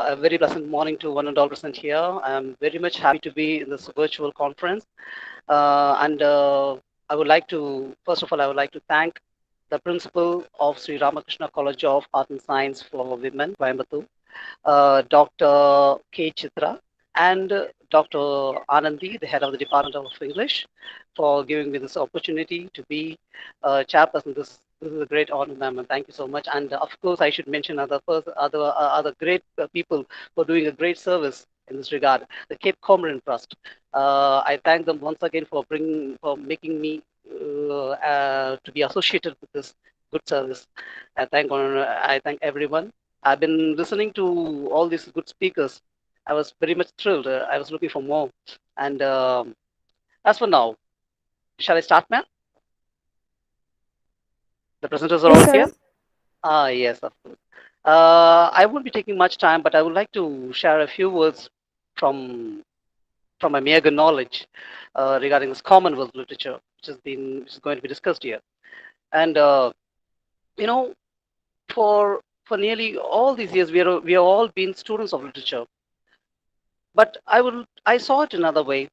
A very pleasant morning to one and all present here. I'm very much happy to be in this virtual conference. And I would like to, first of all, I would like to thank the principal of Sri Ramakrishna College of Art and Science for Women, Coimbatore, Dr. K. Chitra, and Dr. Anandi, the head of the Department of English, for giving me this opportunity to be chairperson. This is a great honor, ma'am, and thank you so much. And of course, I should mention other great people for doing a great service in this regard. The Cape Comorin Trust. I thank them once again for making me to be associated with this good service. I thank everyone. I've been listening to all these good speakers. I was very much thrilled. I was looking for more. And as for now, shall I start, ma'am? The presenters are Yes, all sir. here? Ah, yes, of course. I won't be taking much time, but I would like to share a few words from from my meager knowledge regarding this Commonwealth literature, which is going to be discussed here. And you know, for nearly all these years, we have all been students of literature. But I saw it another way.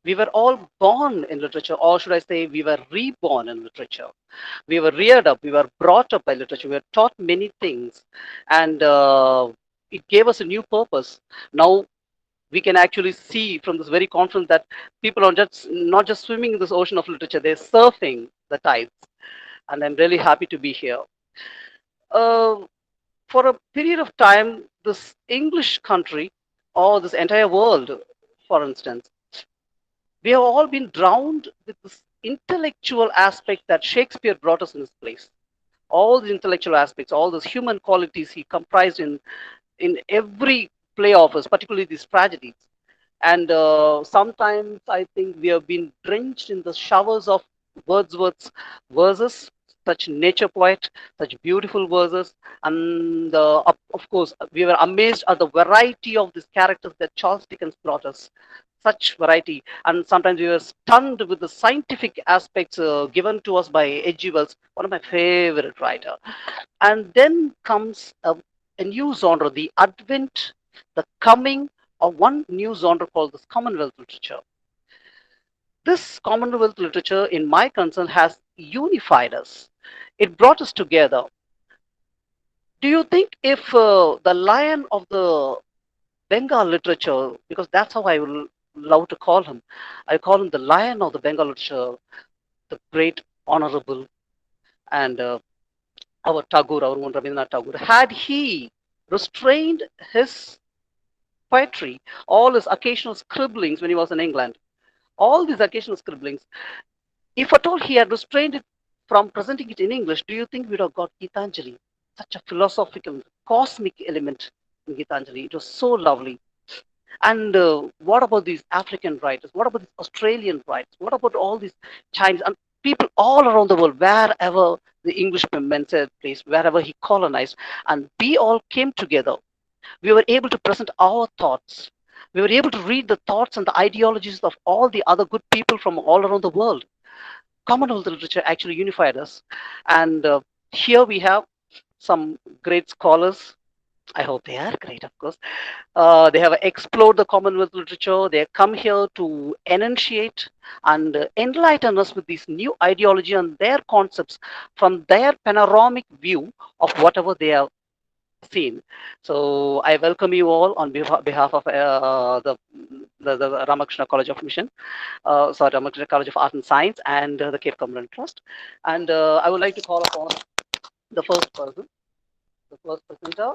We were all born in literature, or should I say, we were reborn in literature. We were reared up, we were brought up by literature, we were taught many things, and it gave us a new purpose. Now we can actually see from this very conference that people are just not just swimming in this ocean of literature, they're surfing the tides, and I'm really happy to be here. Uh, for a period of time, this English country, or this entire world, for instance, we have all been drowned with this intellectual aspect that Shakespeare brought us in his place. All the intellectual aspects, all those human qualities he comprised in every play of his, particularly these tragedies. And sometimes I think we have been drenched in the showers of Wordsworth's verses, such nature poet, such beautiful verses. And of course, we were amazed at the variety of these characters that Charles Dickens brought us. Such variety. And sometimes we were stunned with the scientific aspects given to us by H.G. Wells, one of my favorite writer. And then comes a new genre, the advent, the coming of one new genre called this Commonwealth literature. This Commonwealth literature, in my concern, has unified us. It brought us together. Do you think if the lion of the Bengal literature, because that's how I will love to call him, I call him the lion of the Bengal literature, the great honorable and our Tagore, our own Rabindranath Tagore, had he restrained his poetry, all his occasional scribblings when he was in England, all these occasional scribblings, if at all he had restrained it from presenting it in English, do you think we would have got Gitanjali? Such a philosophical, cosmic element in Gitanjali. It was so lovely. And what about these African writers? What about these Australian writers? What about all these Chinese and people all around the world, wherever the Englishman said place, wherever he colonized, and we all came together. We were able to present our thoughts. We were able to read the thoughts and the ideologies of all the other good people from all around the world. Commonwealth literature actually unified us. And here we have some great scholars. I hope they are great, of course. They have explored the Commonwealth literature. They have come here to enunciate and enlighten us with these new ideology and their concepts from their panoramic view of whatever they have seen. So I welcome you all on behalf of the Ramakrishna College of Mission, Ramakrishna College of Art and Science, and the Cape Comorin Trust. And I would like to call upon the first person, the first presenter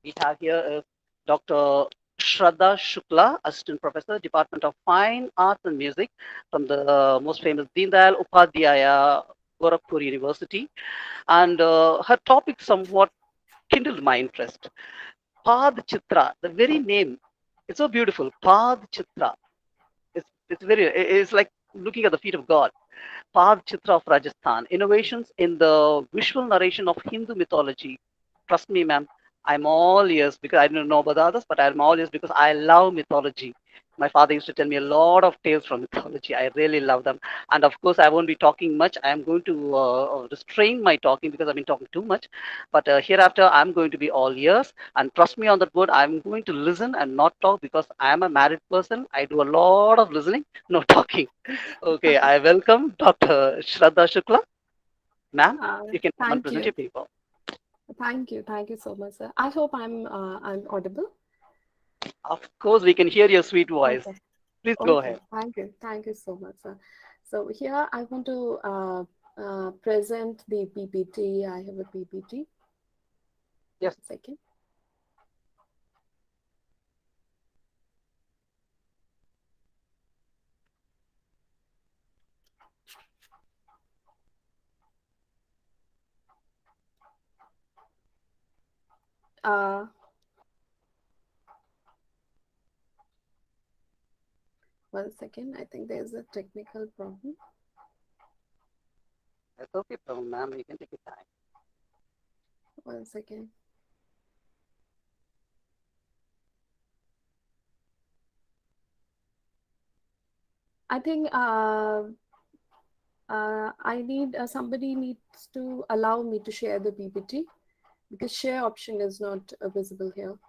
we have here is Dr. Shraddha Shukla, Assistant Professor, Department of Fine Arts and Music from the most famous Deen Dayal Upadhyaya Gorakhpur University. And her topic somewhat kindled my interest. Pad Chitra, the very name, it's so beautiful. Pad Chitra. It's like looking at the feet of God. Pad Chitra of Rajasthan. Innovations in the visual narration of Hindu mythology. Trust me, ma'am, I'm all ears because I don't know about the others, but I'm all ears because I love mythology. My father used to tell me a lot of tales from mythology. I really love them. And of course, I won't be talking much. I am going to restrain my talking because I've been talking too much. But hereafter, I'm going to be all ears. And trust me on that word, I'm going to listen and not talk because I am a married person. I do a lot of listening, no talking. Okay, I welcome Dr. Shraddha Shukla. Ma'am, you can come and Thank present you. your paper. Thank you so much, sir. I hope I'm audible. Of course, we can hear your sweet voice. Okay. Please go Okay. ahead. Thank you so much, sir. So here I want to present the PPT. I have a PPT. Yes. One second. Uh, One second. I think there's a technical problem. That's okay, ma'am. You can take your time. One second. I think I need somebody needs to allow me to share the PPT because share option is not visible here.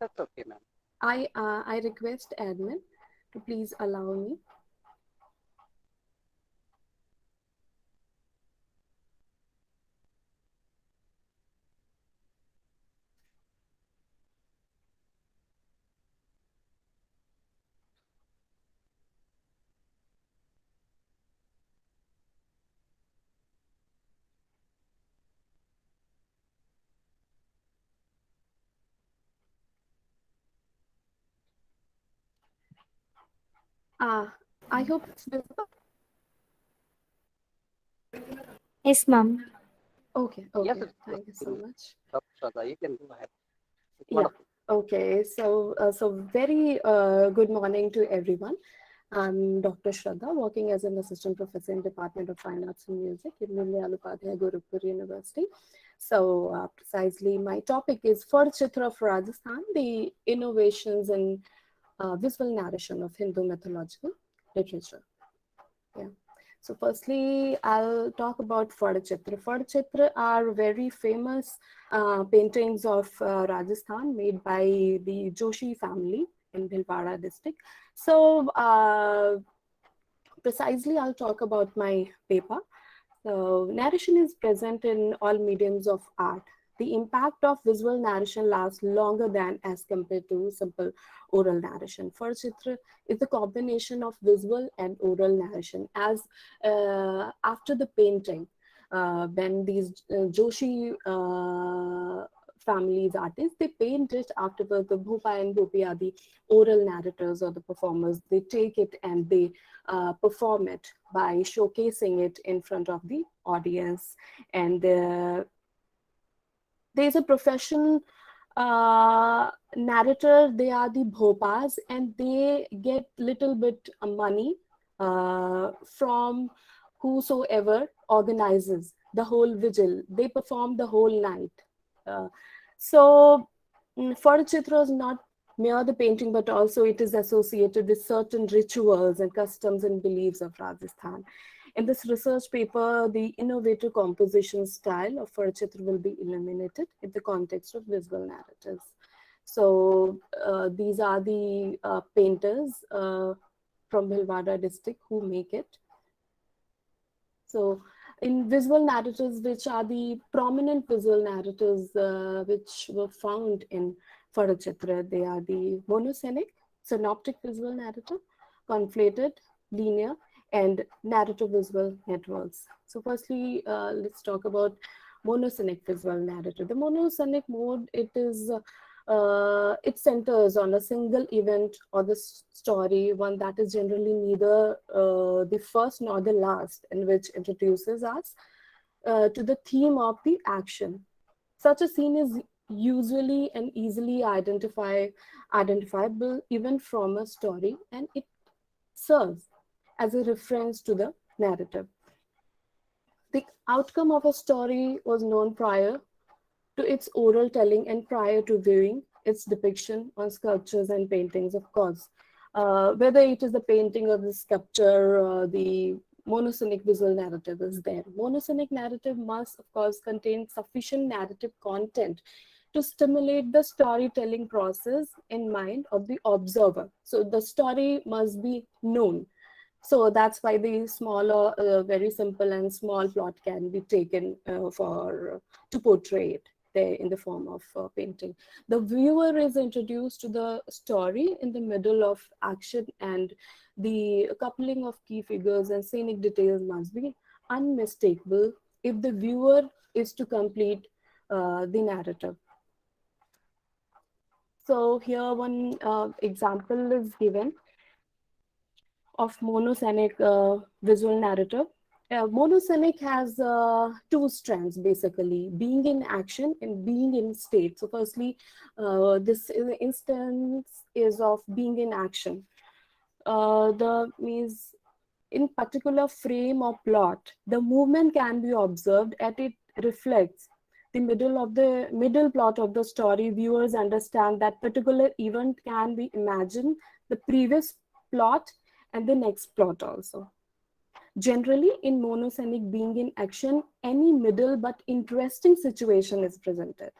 That's okay, ma'am. I request admin to please allow me. I hope it's visible. Yes, ma'am. Okay, Yes, okay. it's Thank you so much. Dr. Shraddha. You can go ahead. It's Yeah. wonderful. Okay. So very good morning to everyone. I'm Dr. Shraddha, working as an assistant professor in Department of Fine Arts and Music in Upadhyay Gorakhpur University. So precisely, my topic is for Chitra of Rajasthan, the innovations in visual narration of Hindu mythological literature. Yeah. So firstly, I'll talk about Fadachitra. Fadachitra are very famous paintings of Rajasthan made by the Joshi family in Bhilwara district. So precisely, I'll talk about my paper. So, narration is present in all mediums of art. The impact of visual narration lasts longer than as compared to simple oral narration. For Chitra, it's a combination of visual and oral narration. As after the painting, when these Joshi families artists, they paint it afterwards. The Bhupa and Bhupi are the oral narrators or the performers. They take it and they perform it by showcasing it in front of the audience. And there's a professional narrator. They are the bhopas, and they get little bit money from whosoever organizes the whole vigil. They perform the whole night. uh, so Chitra is not mere the painting, but also it is associated with certain rituals and customs and beliefs of Rajasthan. In this research paper, the innovative composition style of Chitra will be illuminated in the context of visual narratives. So these are the painters from Bhilwara district who make it. So, in visual narratives, which are the prominent visual narratives which were found in Farachitra, they are the monocytic, synoptic visual narrative, conflated, linear, and narrative visual networks. So, firstly, let's talk about monocytic visual narrative. The monocytic mode, it centers on a single event or the story, one that is generally neither the first nor the last, and which introduces us to the theme of the action. Such a scene is usually and easily identifiable even from a story, and it serves as a reference to the narrative. The outcome of a story was known prior to its oral telling and prior to viewing its depiction on sculptures and paintings, of course. Whether it is the painting or the sculpture, the monocynic visual narrative is there. Monocynic narrative must, of course, contain sufficient narrative content to stimulate the storytelling process in mind of the observer. So the story must be known. So that's why the smaller, very simple and small plot can be taken for to portray it there in the form of painting. The viewer is introduced to the story in the middle of action, and the coupling of key figures and scenic details must be unmistakable if the viewer is to complete the narrative. So here one example is given of monocynic visual narrative. Monocynic has two strands basically, being in action and being in state. So firstly, this instance is of being in action. The means in particular frame or plot, the movement can be observed and it reflects the middle plot of the story. Viewers understand that particular event can be imagined, the previous plot and the next plot also. Generally, in monocynic being in action, any middle but interesting situation is presented.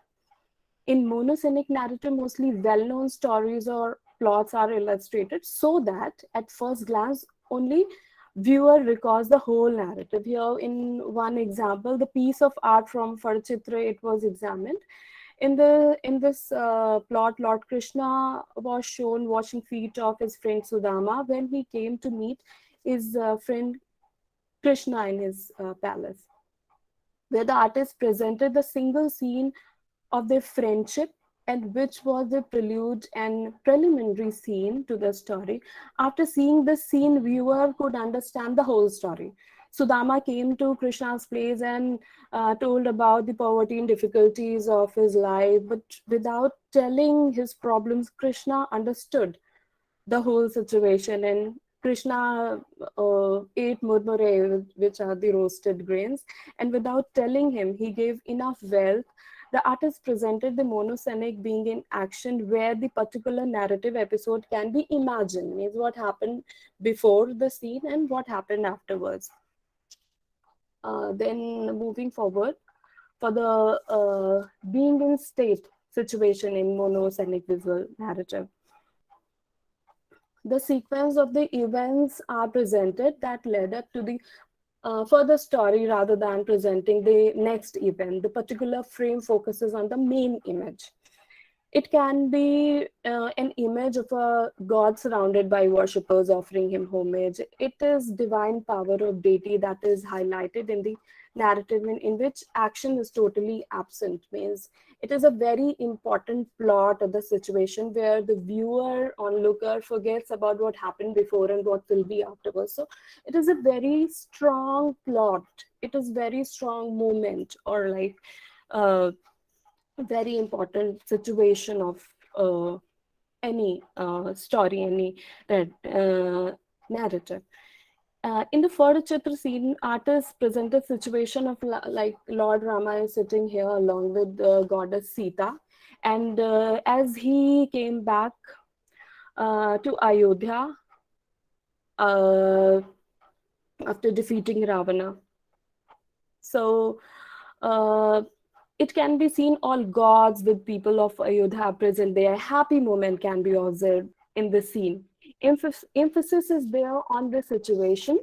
In monocynic narrative, mostly well-known stories or plots are illustrated so that at first glance, only viewer recalls the whole narrative. Here, in one example, the piece of art from Farchitra, it was examined. In this plot, Lord Krishna was shown washing feet of his friend Sudama when he came to meet his friend Krishna in his palace, where the artist presented the single scene of their friendship, and which was the prelude and preliminary scene to the story. After seeing this scene, viewer could understand the whole story. Sudama came to Krishna's place and told about the poverty and difficulties of his life, but without telling his problems, Krishna understood the whole situation. And Krishna ate murmure, which are the roasted grains, and without telling him, he gave enough wealth. The artist presented the monocynic being in action, where the particular narrative episode can be imagined, means what happened before the scene and what happened afterwards. Then moving forward, for the being in state situation in monocynic visual narrative, the sequence of the events are presented that led up to the further story rather than presenting the next event. The particular frame focuses on the main image. It can be an image of a god surrounded by worshippers offering him homage. It is divine power of deity that is highlighted in the narrative, in which action is totally absent. Means it is a very important plot of the situation where the viewer onlooker forgets about what happened before and what will be afterwards. So it is a very strong plot. It is very strong moment, or like very important situation of any story, any narrative. In the Chitra scene, artists present a situation of like Lord Rama is sitting here along with goddess Sita, and as he came back to Ayodhya uh, after defeating Ravana. So it can be seen all gods with people of Ayodhya present there. Happy moment can be observed in the scene. Emphasis is there on the situation,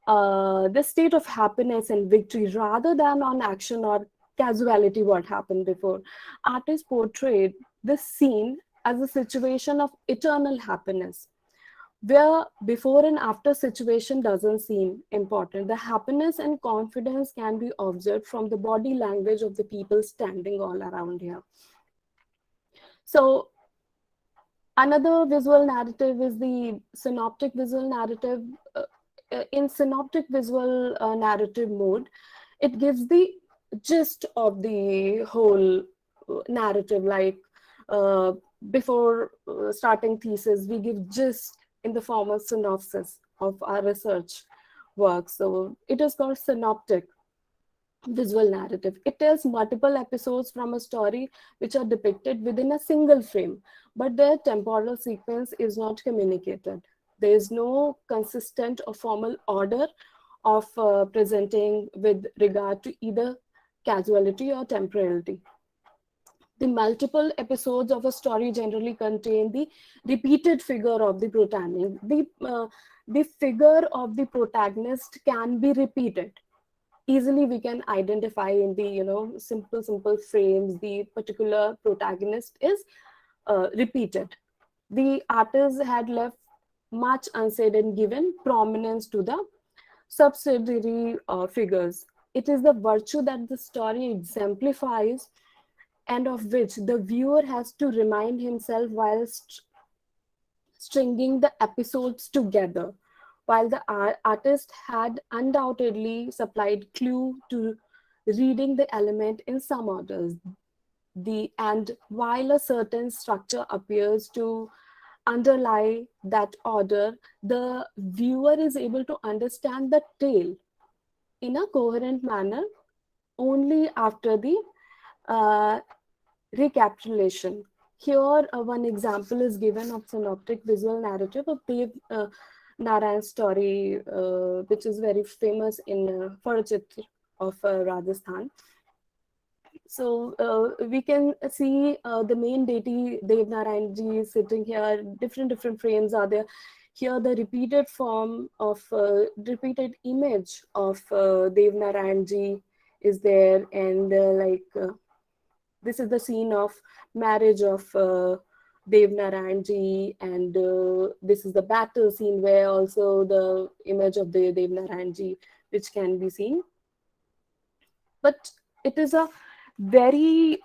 the state of happiness and victory, rather than on action or casuality, what happened before. Artists portrayed this scene as a situation of eternal happiness, where before and after situation doesn't seem important. The happiness and confidence can be observed from the body language of the people standing all around here. So another visual narrative is the synoptic visual narrative. In synoptic visual narrative mode, it gives the gist of the whole narrative. Like before starting thesis, we give gist in the form of synopsis of our research work. So it is called synoptic. visual narrative. It tells multiple episodes from a story which are depicted within a single frame, but their temporal sequence is not communicated. There is no consistent or formal order of presenting with regard to either casuality or temporality. The multiple episodes of a story generally contain the repeated figure of the protagonist. The figure of the protagonist can be repeated. Easily we can identify in the simple frames the particular protagonist is repeated. The artist had left much unsaid and given prominence to the subsidiary figures. It is the virtue that the story exemplifies and of which the viewer has to remind himself while stringing the episodes together. While the artist had undoubtedly supplied clue to reading the element in some orders, and while a certain structure appears to underlie that order, the viewer is able to understand the tale in a coherent manner only after the uh, recapitulation. Here, one example is given of synoptic visual narrative of Dev Narayan's story, which is very famous in Farachitra of Rajasthan. So we can see the main deity Dev Narayan ji is sitting here. Different frames are there. Here, the repeated form of repeated image of Dev Narayan ji is there, and this is the scene of marriage of Dev Narayan ji, and this is the battle scene where also the image of the Dev Narayan ji, which can be seen. But it is a very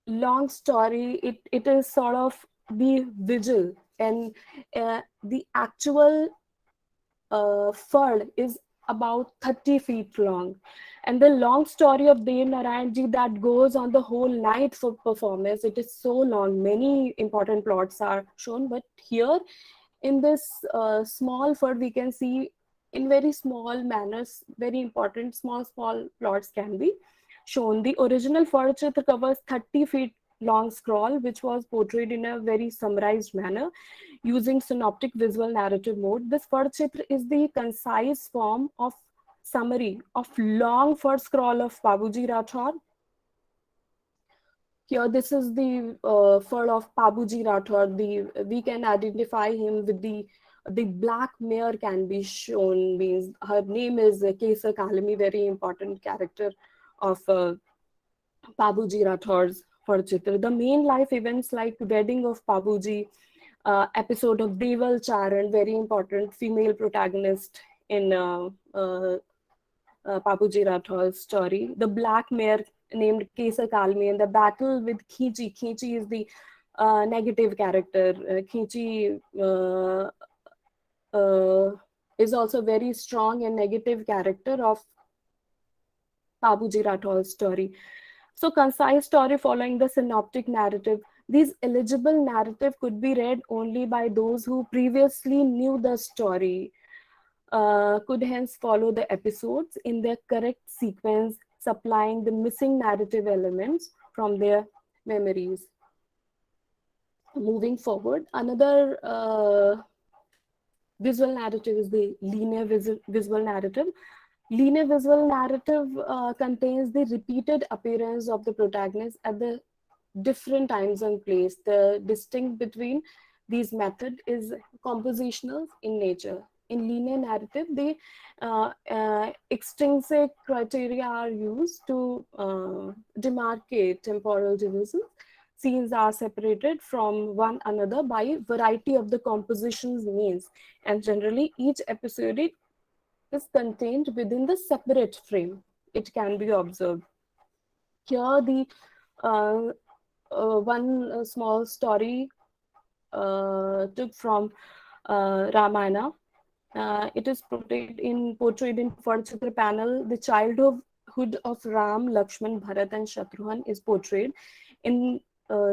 long story. It is sort of the vigil, and the actual fur is about 30 feet long. And the long story of Dev Narayan ji that goes on the whole night for performance, it is so long. Many important plots are shown, but here in this small fur, we can see in very small manners, very important small plots can be shown. The original fur chitra covers 30 feet long scroll, which was portrayed in a very summarized manner using synoptic visual narrative mode. This fur chitra is the concise form of summary of long first scroll of Babuji Rathod. Here, this is the fur of Babuji Rathod. We can identify him with the black mare can be shown. Means her name is Kesar Kalami, very important character of Babuji Rathod's fur chitra. The main life events like wedding of Babuji, episode of Deval Charan, very important female protagonist in Babuji Rathod's story. The black mare named Kesar Kalmi, and the battle with Khichi. Khichi is the negative character. Khichi is also very strong and negative character of Babuji Rathod's story. So concise story following the synoptic narrative. These eligible narrative could be read only by those who previously knew the story, could hence follow the episodes in their correct sequence, supplying the missing narrative elements from their memories. Moving forward, another visual narrative is the linear visual narrative. Linear visual narrative contains the repeated appearance of the protagonist at the different times and place. The distinct between these method is compositional in nature. In linear narrative, the extrinsic criteria are used to demarcate temporal divisions. Scenes are separated from one another by variety of the composition's means, and generally each episode is contained within the separate frame. It can be observed. Here, the one small story took from Ramayana. It is portrayed in Farchitra panel. The childhood of Ram, Lakshman, Bharat, and Shatrughan is portrayed in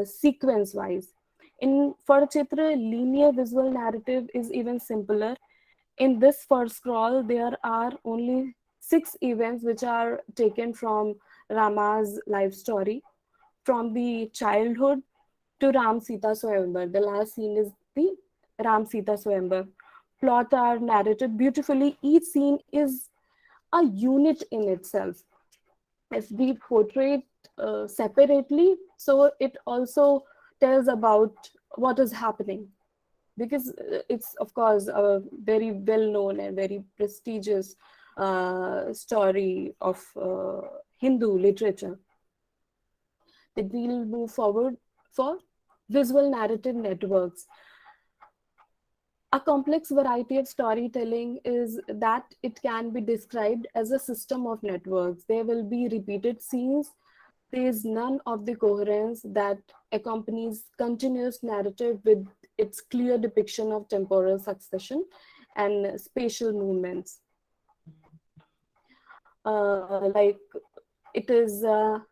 sequence wise. In Farchitra, linear visual narrative is even simpler. In this first scroll, there are only 6 events which are taken from Rama's life story, from the childhood to Ram Sita Swayamvar. The last scene is the Ram Sita Swayamvar. Plot are narrated beautifully. Each scene is a unit in itself. If we portray it separately, so it also tells about what is happening, because it's of course a very well known and very prestigious story of Hindu literature. That we'll move forward for visual narrative networks. A complex variety of storytelling is that it can be described as a system of networks. There will be repeated scenes. There is none of the coherence that accompanies continuous narrative with its clear depiction of temporal succession and spatial movements. Like it is the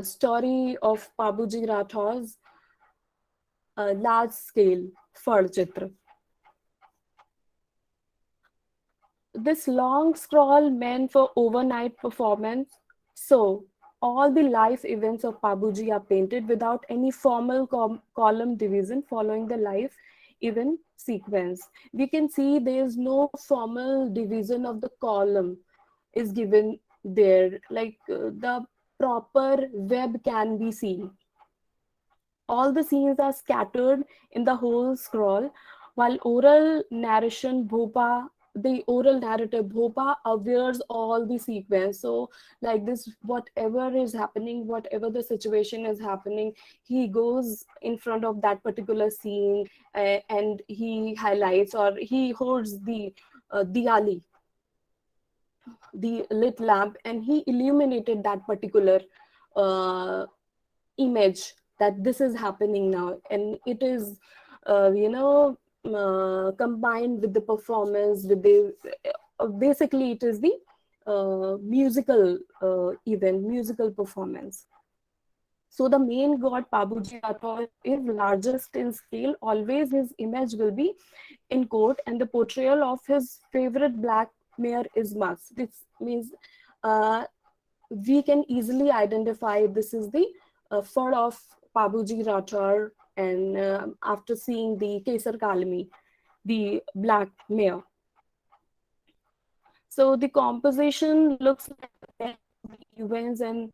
story of Pabuji Rathor's large scale Fard Chitra. This long scroll meant for overnight performance. So all the life events of Pabuji are painted without any formal column division following the life event sequence. We can see there is no formal division of the column is given there. Like the proper web can be seen. All the scenes are scattered in the whole scroll, while the oral narrative Bhopa aware all the sequence. So, like this, whatever is happening, whatever the situation is happening, he goes in front of that particular scene and he highlights or he holds the Diyali, the lit lamp, and he illuminated that particular uh, image that this is happening now, and it is combined with the performance with the basically it is the musical event, musical performance. So the main god Pabuji Rathore is largest in scale. Always his image will be in court, and the portrayal of his favorite black mare is must. This means uh, we can easily identify this is the fur of Pabuji Rathore, and after seeing the Kesar Kalmi, the black mare. So the composition looks like the events, and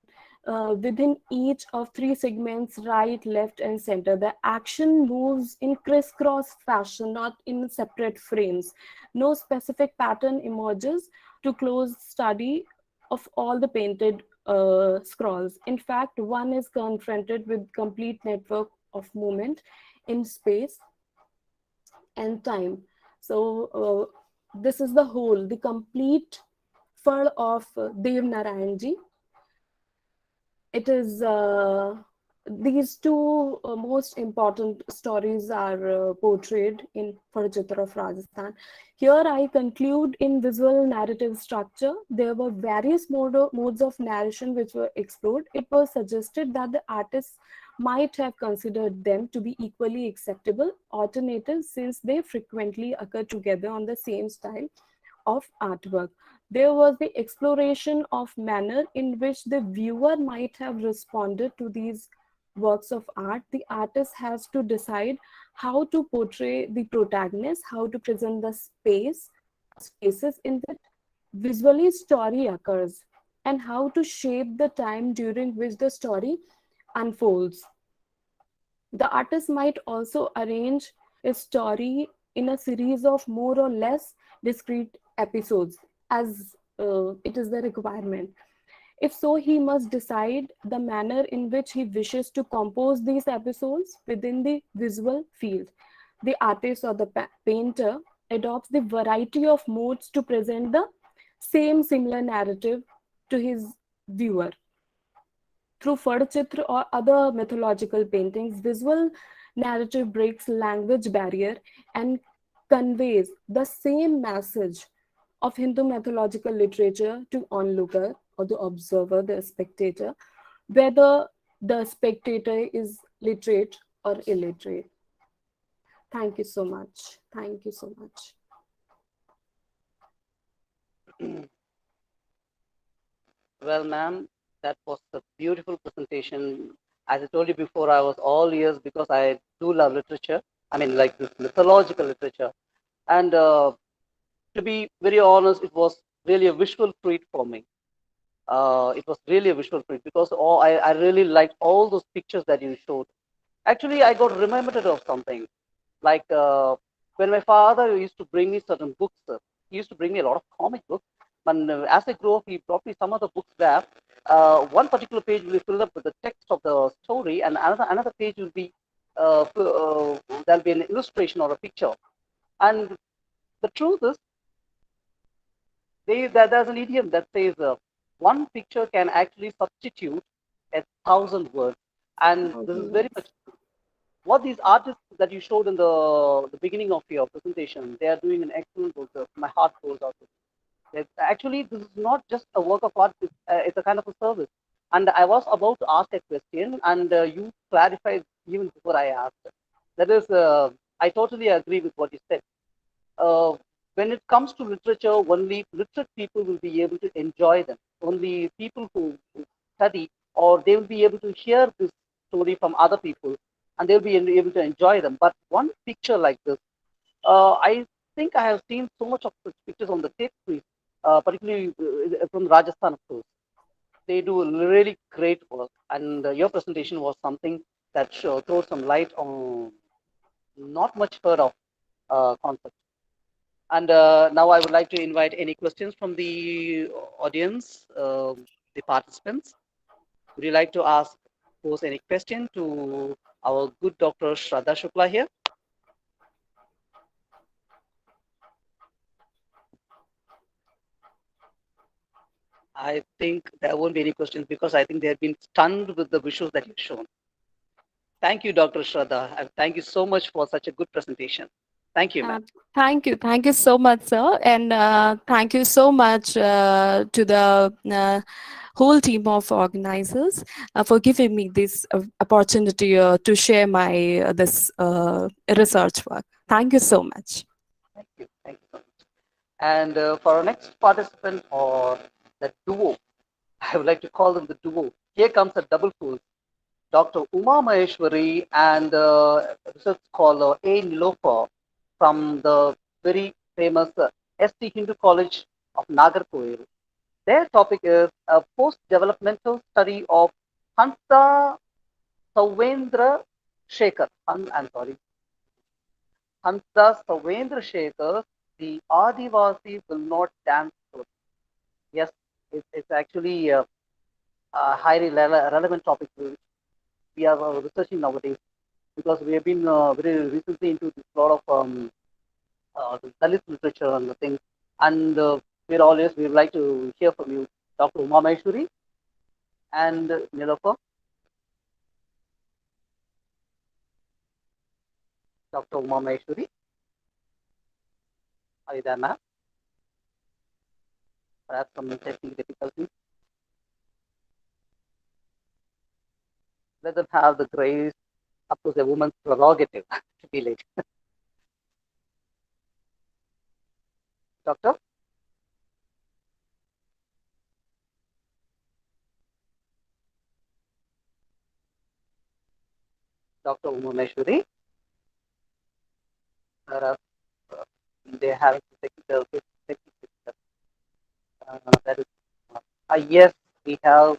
within each of 3 segments, right, left, and center, the action moves in crisscross fashion, not in separate frames. No specific pattern emerges to close study of all the painted scrolls. In fact, one is confronted with complete network of movement in space and time. So this is the whole, the complete fur of Dev Narayanji. It is these two most important stories are portrayed in Farachitra of Rajasthan. Here I conclude in visual narrative structure. There were various modes of narration which were explored. It was suggested that the artists might have considered them to be equally acceptable alternatives since they frequently occur together on the same style of artwork. There was the exploration of manner in which the viewer might have responded to these works of art. The artist has to decide how to portray the protagonist, how to present the spaces in which visually story occurs, and how to shape the time during which the story unfolds. The artist might also arrange a story in a series of more or less discrete episodes as it is the requirement. If so, he must decide the manner in which he wishes to compose these episodes within the visual field. The artist or the painter adopts the variety of modes to present the same similar narrative to his viewer. Through Fadchitra or other mythological paintings, visual narrative breaks language barrier and conveys the same message of Hindu mythological literature to onlooker or the observer, the spectator, whether the spectator is literate or illiterate. Thank you so much. Thank you so much. Well, ma'am, that was a beautiful presentation. As I told you before, I was all ears because I do love literature. I mean, like this mythological literature. And to be very honest, it was really a visual treat for me. It was really a visual treat because I really liked all those pictures that you showed. Actually, I got reminded of something. Like when my father used to bring me certain books, he used to bring me a lot of comic books. And as I grew up, he brought me some of the books where one particular page will be filled up with the text of the story, and another page will be there'll be an illustration or a picture. And the truth is, there's an idiom that says one picture can actually substitute 1,000 words, and this is very Yes. much what these artists that you showed in the beginning of your presentation. They are doing an excellent work. My heart goes out to them. Actually, this is not just a work of art. It's a kind of a service. And I was about to ask a question, and you clarified even before I asked. That is, I totally agree with what you said. uh, when it comes to literature, only literate people will be able to enjoy them. Only people who study, or they will be able to hear this story from other people, and they'll be able to enjoy them. But one picture like this, I think I have seen so much of such pictures on the tape screen, particularly from Rajasthan, of course. They do really great work, and your presentation was something that throws some light on not much heard of concept. And now I would like to invite any questions from the audience, the participants. Would you like to pose any question to our good Dr. Shraddha Shukla here? I think there won't be any questions because I think they have been stunned with the visuals that you've shown. Thank you, Dr. Shraddha, and thank you so much for such a good presentation. Thank you, ma'am. Thank you. Thank you so much, sir. And thank you so much to the whole team of organizers for giving me this opportunity to share my this research work. Thank you so much. Thank you. Thank you so much. And for our next participant, or the duo, I would like to call them the duo. Here comes a double full. Dr. Uma Maheshwari and research scholar A. Nilofer from the very famous ST Hindu College of Nagarkoil. Their topic is a post-developmental study of Hansa Savendra Shekhar. I'm sorry, Hansa Savendra Shekhar, the Adivasi will not dance story. Yes, it's actually a highly relevant topic we are researching nowadays, because we have been very recently into this lot of the Dalit literature and the things. And we're always, we would like to hear from you, Dr. Uma Maheshwari and Nilofer. Dr. Uma Maheshwari, are you there, ma'am? Perhaps some technical difficulties. Let them have the grace. Of course, a woman's prerogative to be late. Doctor? Dr. Uma Maheshwari, uh, they have technical difficulties. That is, yes, we have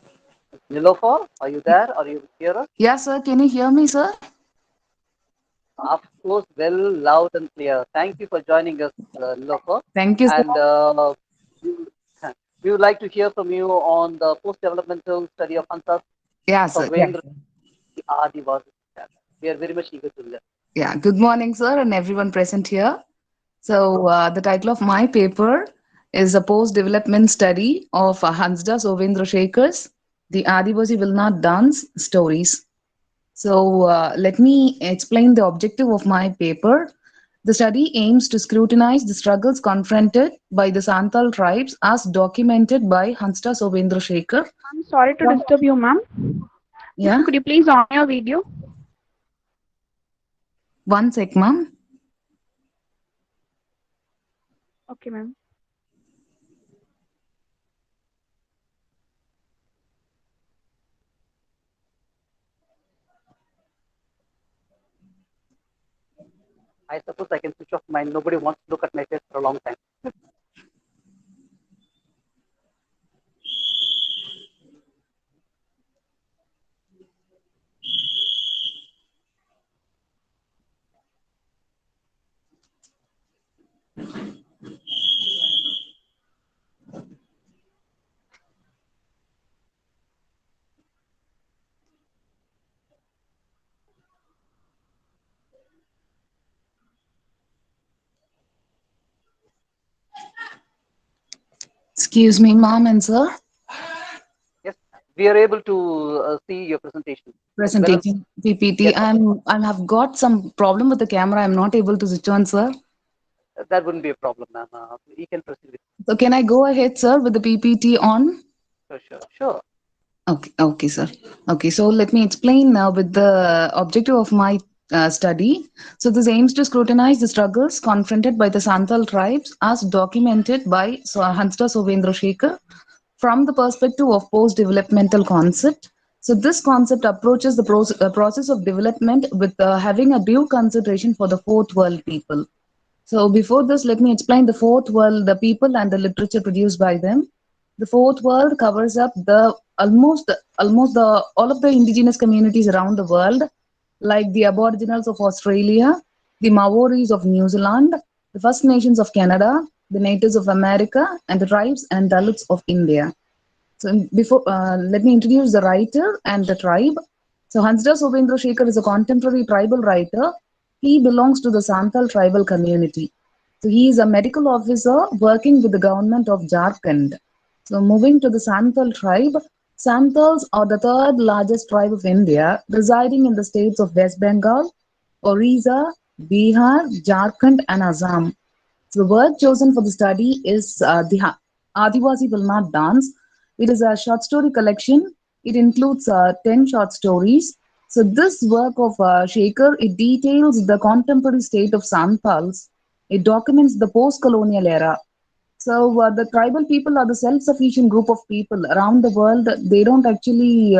Nilofer. Are you there? Are you hear us? Yeah, sir. Can you hear me, sir? Of course, well, loud and clear. Thank you for joining us, Nilofer. Thank you, sir. And we, we would like to hear from you on the post-developmental study of Hansas Yeah, sir. Savendra Adivasi. We are very much eager to learn. Yeah. Good morning, sir, and everyone present here. So, the title of my paper is a post-development study of Hansda Sovendra Shekhar's The Adivasi Will Not Dance Stories. So, let me explain the objective of my paper. The study aims to scrutinize the struggles confronted by the Santal tribes as documented by Hansda Sovendra Shekhar. I'm sorry to disturb you, ma'am. Yeah, Could you please on your video? one sec, ma'am. Okay, ma'am. I suppose I can switch off mine. Nobody wants to look at my face for a long time. Excuse me, ma'am and sir. Yes, we are able to see your presentation. Well, Presentation PPT. yes, I have got some problem with the camera. I'm not able to switch on, sir. that wouldn't be a problem, ma'am. You can proceed with. So can I go ahead, sir, with the PPT on? Sure, sure, sure. Okay, okay, sir. Okay, so let me explain now with the objective of my study. So this aims to scrutinize the struggles confronted by the Santhal tribes as documented by Hansda Sovendra Shekhar from the perspective of post-developmental concept. So this concept approaches the process of development with having a due consideration for the fourth world people. So before this, let me explain the fourth world, the people and the literature produced by them. The fourth world covers up the almost the all of the indigenous communities around the world, like the Aboriginals of Australia, the Maoris of New Zealand, the First Nations of Canada, the natives of America, and the tribes and Dalits of India. So before, let me introduce the writer and the tribe. So Hansda Sobendra Shekhar is a contemporary tribal writer. He belongs to the Santhal tribal community. So he is a medical officer working with the government of Jharkhand. So moving to the Santhal tribe, Santhals are the third largest tribe of India, residing in the states of West Bengal, Orissa, Bihar, Jharkhand, and Assam. So the word chosen for the study is the Adivasi Will Not Dance. It is a short story collection. It includes 10 short stories. So this work of Shaker, it details the contemporary state of Santhals. It documents the post-colonial era. So the tribal people are the self-sufficient group of people around the world. They don't actually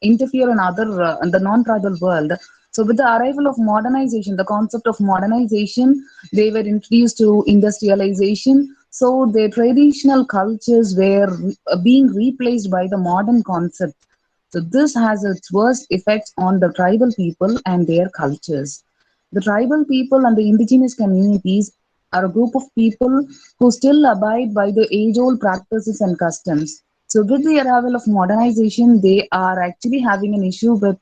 interfere in other in the non-tribal world. So with the arrival of modernization, the concept of modernization, they were introduced to industrialization. So their traditional cultures were being replaced by the modern concept. So this has its worst effects on the tribal people and their cultures. The tribal people and the indigenous communities are a group of people who still abide by the age-old practices and customs. So, with the arrival of modernization, they are actually having an issue with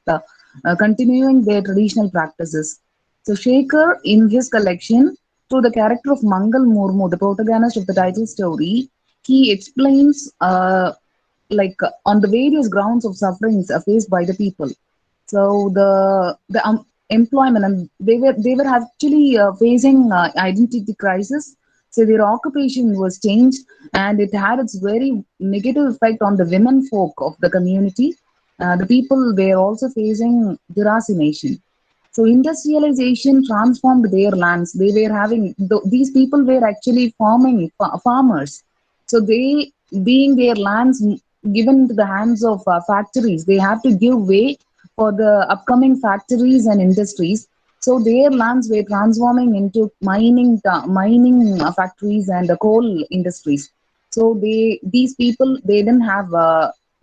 continuing their traditional practices. So, Shaker, in his collection, through the character of Mangal Murmu, the protagonist of the title story, he explains on the various grounds of sufferings faced by the people. So the employment, and they were actually facing identity crisis. So their occupation was changed, and it had its very negative effect on the women folk of the community. The people were also facing deracination. So industrialization transformed their lands. They were having these people were actually farming farmers. So they, being their lands given into the hands of factories, they have to give way for the upcoming factories and industries. So their lands were transforming into mining factories and coal industries. So these people, they didn't have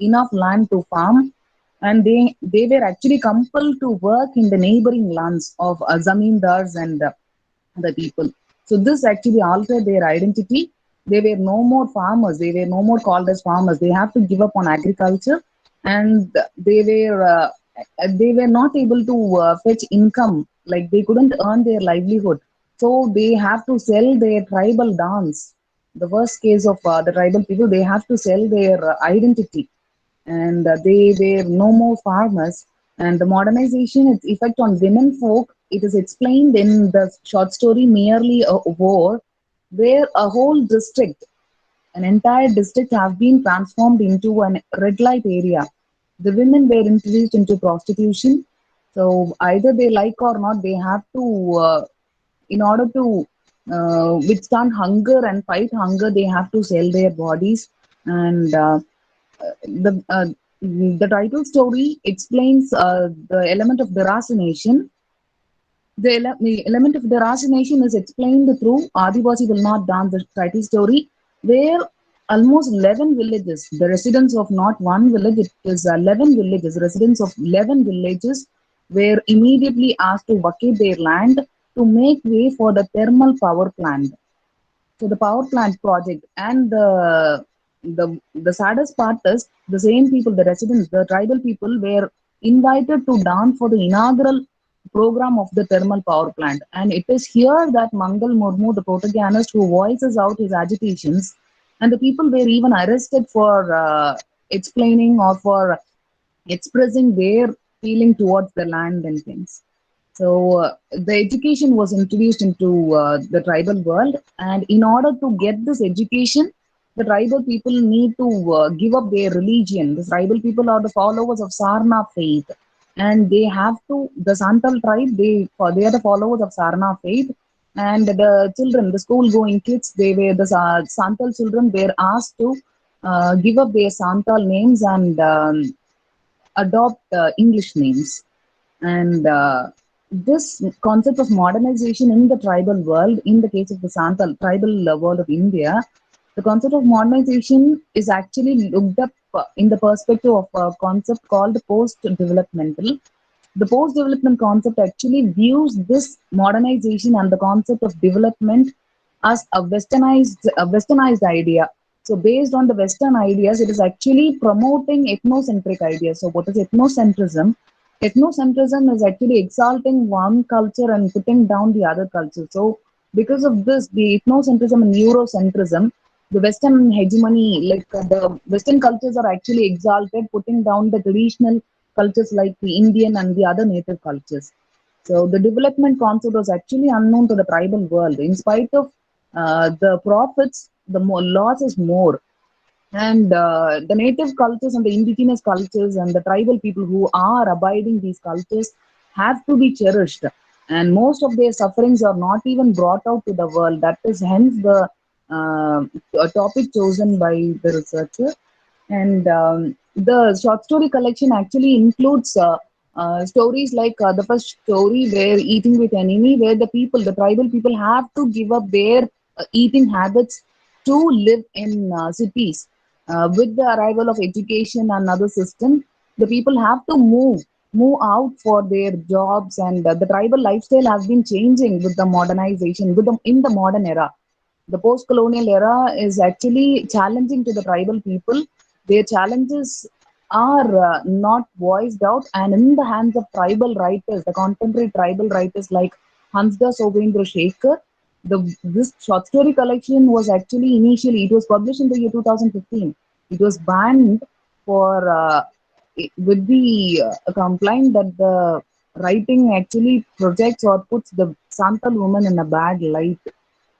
enough land to farm, and they were actually compelled to work in the neighboring lands of zamindars and the people. So this actually altered their identity. They were no more farmers. They were no more called as farmers. They have to give up on agriculture, and they were not able to fetch income. Like they couldn't earn their livelihood, so they have to sell their tribal dance. The worst case of the tribal people, they have to sell their identity, and they were no more farmers. And the modernization, its effect on women folk, it is explained in the short story Merely a War, where a whole district, an entire district, have been transformed into a red light area. The women were introduced into prostitution. So either they like or not, they have to, in order to withstand hunger and fight hunger, they have to sell their bodies. And the title story explains the element of deracination. The element of deracination is explained through Adivasi will not dance, the title story, where almost 11 villages, the residents of not one village, it is 11 villages, residents of 11 villages were immediately asked to vacate their land to make way for the thermal power plant. So the power plant project and the saddest part is the same people, the residents, the tribal people were invited to dance for the inaugural program of the thermal power plant. And it is here that Mangal Murmu, the protagonist who voices out his agitations, and the people were even arrested for explaining or for expressing their feeling towards the land and things. So the education was introduced into the tribal world, and in order to get this education, the tribal people need to give up their religion. The tribal people are the followers of Sarna faith, and they have to. The Santal tribe, they are the followers of Sarna faith, and the children, the school-going kids, they were the Santal children were asked to give up their Santal names and adopt English names. And this concept of modernization in the tribal world, in the case of the Santal tribal world of India, the concept of modernization is actually looked up in the perspective of a concept called post-developmental. The post-development concept actually views this modernization and the concept of development as a westernized idea. So based on the Western ideas, it is actually promoting ethnocentric ideas. So what is ethnocentrism? Ethnocentrism is actually exalting one culture and putting down the other culture. So because of this, the ethnocentrism and Eurocentrism, the Western hegemony, like the Western cultures are actually exalted, putting down the traditional cultures like the Indian and the other native cultures. So the development concept was actually unknown to the tribal world. In spite of the profits, the more loss is more. And the native cultures and the indigenous cultures and the tribal people who are abiding these cultures have to be cherished. And most of their sufferings are not even brought out to the world. That is hence the topic chosen by the researcher. And the short story collection actually includes stories like the first story where eating with enemy, where the tribal people have to give up their eating habits to live in cities. With the arrival of education and other system, the people have to move out for their jobs, and the tribal lifestyle has been changing with the modernization, in the modern era. The post-colonial era is actually challenging to the tribal people. Their challenges are not voiced out, and in the hands of tribal writers, the contemporary tribal writers like Hansda Sobhendra Shekhar, this short story collection was actually initially it was published in the year 2015. It was banned for with the complaint that the writing actually projects or puts the Santal woman in a bad light,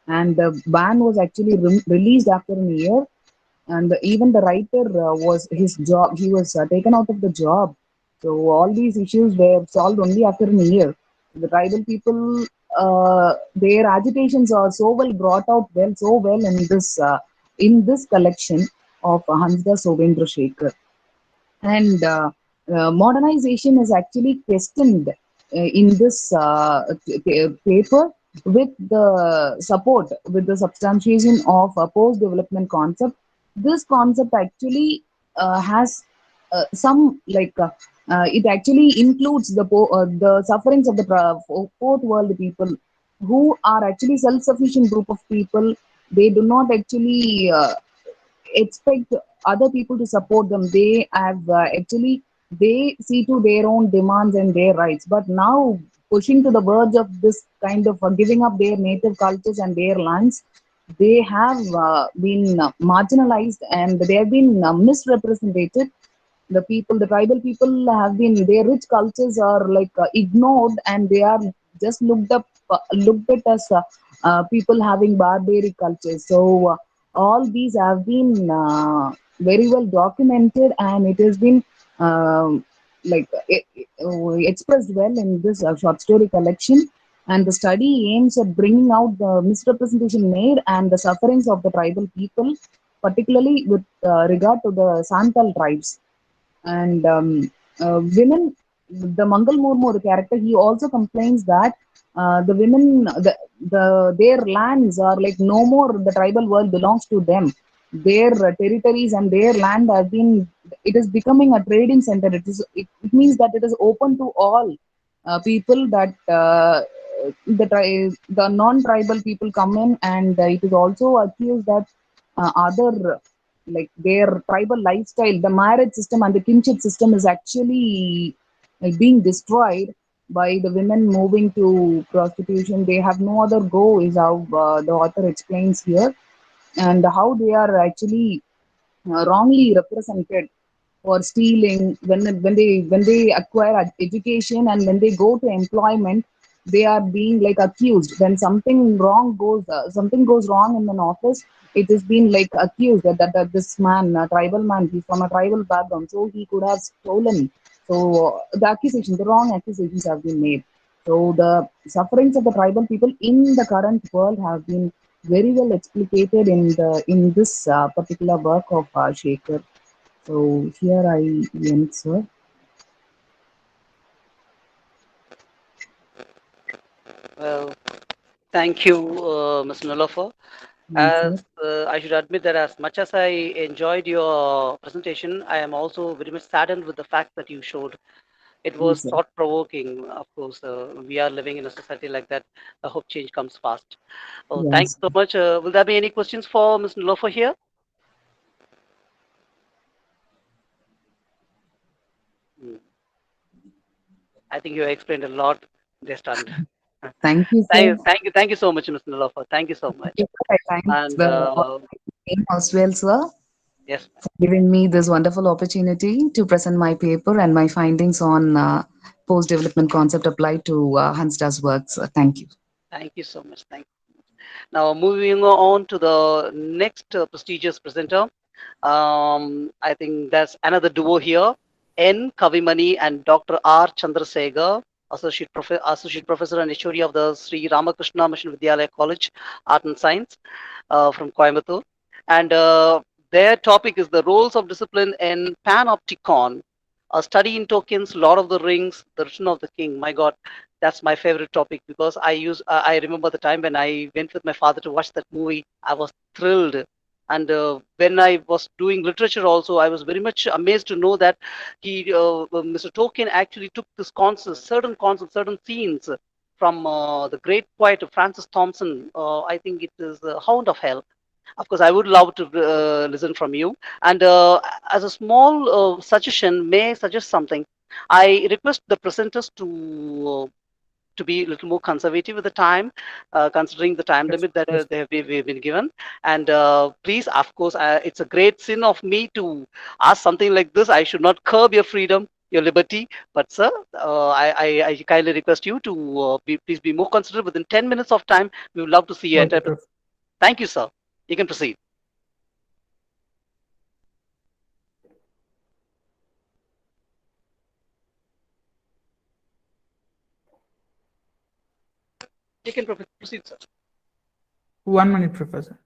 and the ban was actually released after a year. And even the writer was his job, he was taken out of the job. So all these issues were solved only after a year. The tribal people, their agitations are so well brought out, so well in this collection of Hansda Sobhendra Shekhar. And modernization is actually questioned in this paper with the support, with the substantiation of a post-development concept. This concept actually has some it actually includes the sufferings of the fourth world people who are actually self-sufficient group of people. They do not actually expect other people to support them. They have actually they see to their own demands and their rights. But now pushing to the verge of this kind of giving up their native cultures and their lands, they have been marginalized and they have been misrepresented. The people, the tribal people have been, their rich cultures are ignored, and they are just looked at as people having barbaric cultures. So all these have been very well documented, and it has been expressed well in this short story collection. And the study aims at bringing out the misrepresentation made and the sufferings of the tribal people, particularly with regard to the Santal tribes. And women the Mangal Murmu, the character, he also complains that the women, their lands are like no more. The tribal world belongs to them. Their territories and their land have been. It is becoming a trading center. It means that it is open to all people that the non-tribal people come in, and it is also accused that other like their tribal lifestyle, the marriage system and the kinship system is actually being destroyed by the women moving to prostitution. They have no other go, is how the author explains here, and how they are actually wrongly represented for stealing when they acquire education, and when they go to employment, they are being like accused. When something goes wrong in an office, it is being like accused that this man, a tribal man, he's from a tribal background, so he could have stolen. So the wrong accusations have been made. So the sufferings of the tribal people in the current world have been very well explicated in this particular work of Shaker. So here I end, sir. Well, thank you, Ms. Nulofer. Yes, As sir. I should admit that as much as I enjoyed your presentation, I am also very much saddened with the fact that you showed. It was Yes, sir. thought-provoking. Of course, we are living in a society like that. I hope change comes fast. Oh, thank Yes. you so much. Will there be any questions for Ms. Nulofer here? Hmm. I think you explained a lot. They're stunned. Thank you, sir. Thank you so much, Ms. Nulofer. Thank you so much. Yes, sir. I thank And the team as well, sir, yes, for giving me this wonderful opportunity to present my paper and my findings on post-development concept applied to Hansda's works. Thank you. thank you so much. Thank you. Now, moving on to the next prestigious presenter. I think there's another duo here, N. Kavimani and Dr. R. Chandrasekhar, Associate Professor and HOD of the Sri Ramakrishna Mission Vidyalaya College, Art and Science, from Coimbatore. And their topic is the roles of discipline in Panopticon, a study in tokens, Lord of the Rings, the Return of the King. My God, that's my favorite topic because I remember the time when I went with my father to watch that movie. I was thrilled. And when I was doing literature also, I was very much amazed to know that Mr. Tolkien actually took this concepts, certain scenes from the great poet Francis Thompson. I think it is Hound of Hell. Of course, I would love to listen from you. And as a small suggestion, may I suggest something? I request the presenters to be a little more conservative with the time, considering the time Yes, limit that yes. we've been given. And please, of course, it's a great sin of me to ask something like this. I should not curb your freedom, your liberty. But, sir, I kindly request you to please be more considerate. Within 10 minutes of time, we would love to see your Okay, entire. Prof. Thank you, sir. You can proceed. You can proceed, sir. 1 minute, Professor.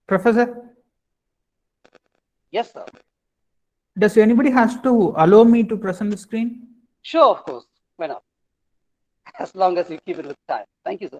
Professor, Yes, sir. does anybody has to allow me to present the screen? Sure, of course. Why not? As long as you keep it with time. Thank you, sir.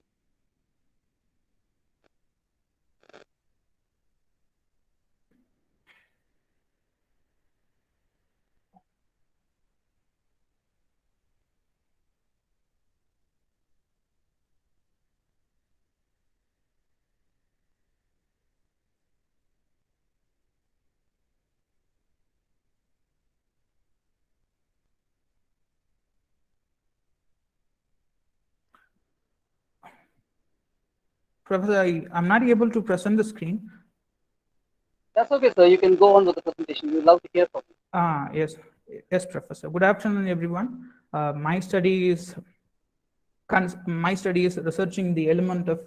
Professor, I'm not able to present the screen. That's okay, sir. You can go on with the presentation. We'd love to hear from you. Yes, yes, Professor. Good afternoon, everyone. My study is researching the element of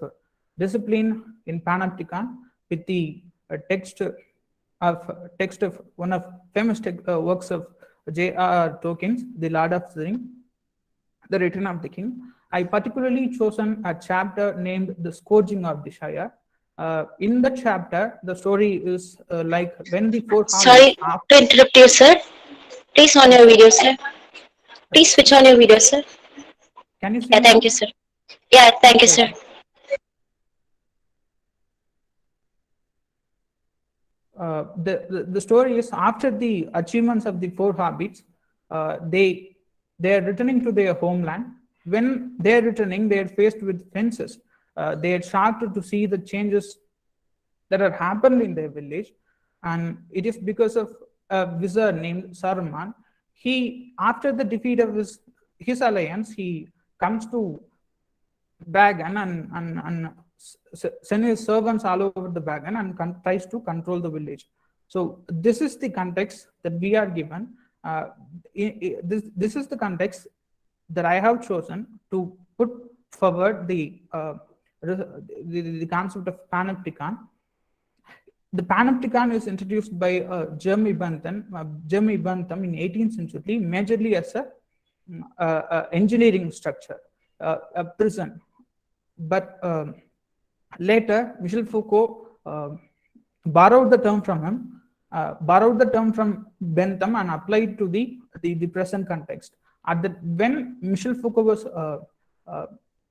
discipline in Panopticon with the text of one of famous works of J.R.R. Tolkien's The Lord of the Ring, The Return of the King. I particularly chosen a chapter named The Scourging of the Shire. In the chapter, the story is like when the four Sorry hobbits. to interrupt you, sir. Please on your video, sir. Please switch on your video, sir. Can you see Yeah, me thank you, now? sir. Yeah, thank you, Okay. sir. The story is after the achievements of the four hobbits, they are returning to their homeland. When they are returning, they are faced with fences. They are shocked to see the changes that had happened in their village, and it is because of a wizard named Saruman. He, after the defeat of his alliance, he comes to Bagan and send his servants all over the Bagan and tries to control the village. So this is the context that we are given. This is the context that I have chosen to put forward the concept of Panopticon. The Panopticon is introduced by Jeremy Bentham in 18th century, majorly as a engineering structure, a prison. But later, Michel Foucault borrowed the term from him, borrowed the term from Bentham and applied to the present context. When Michel Foucault was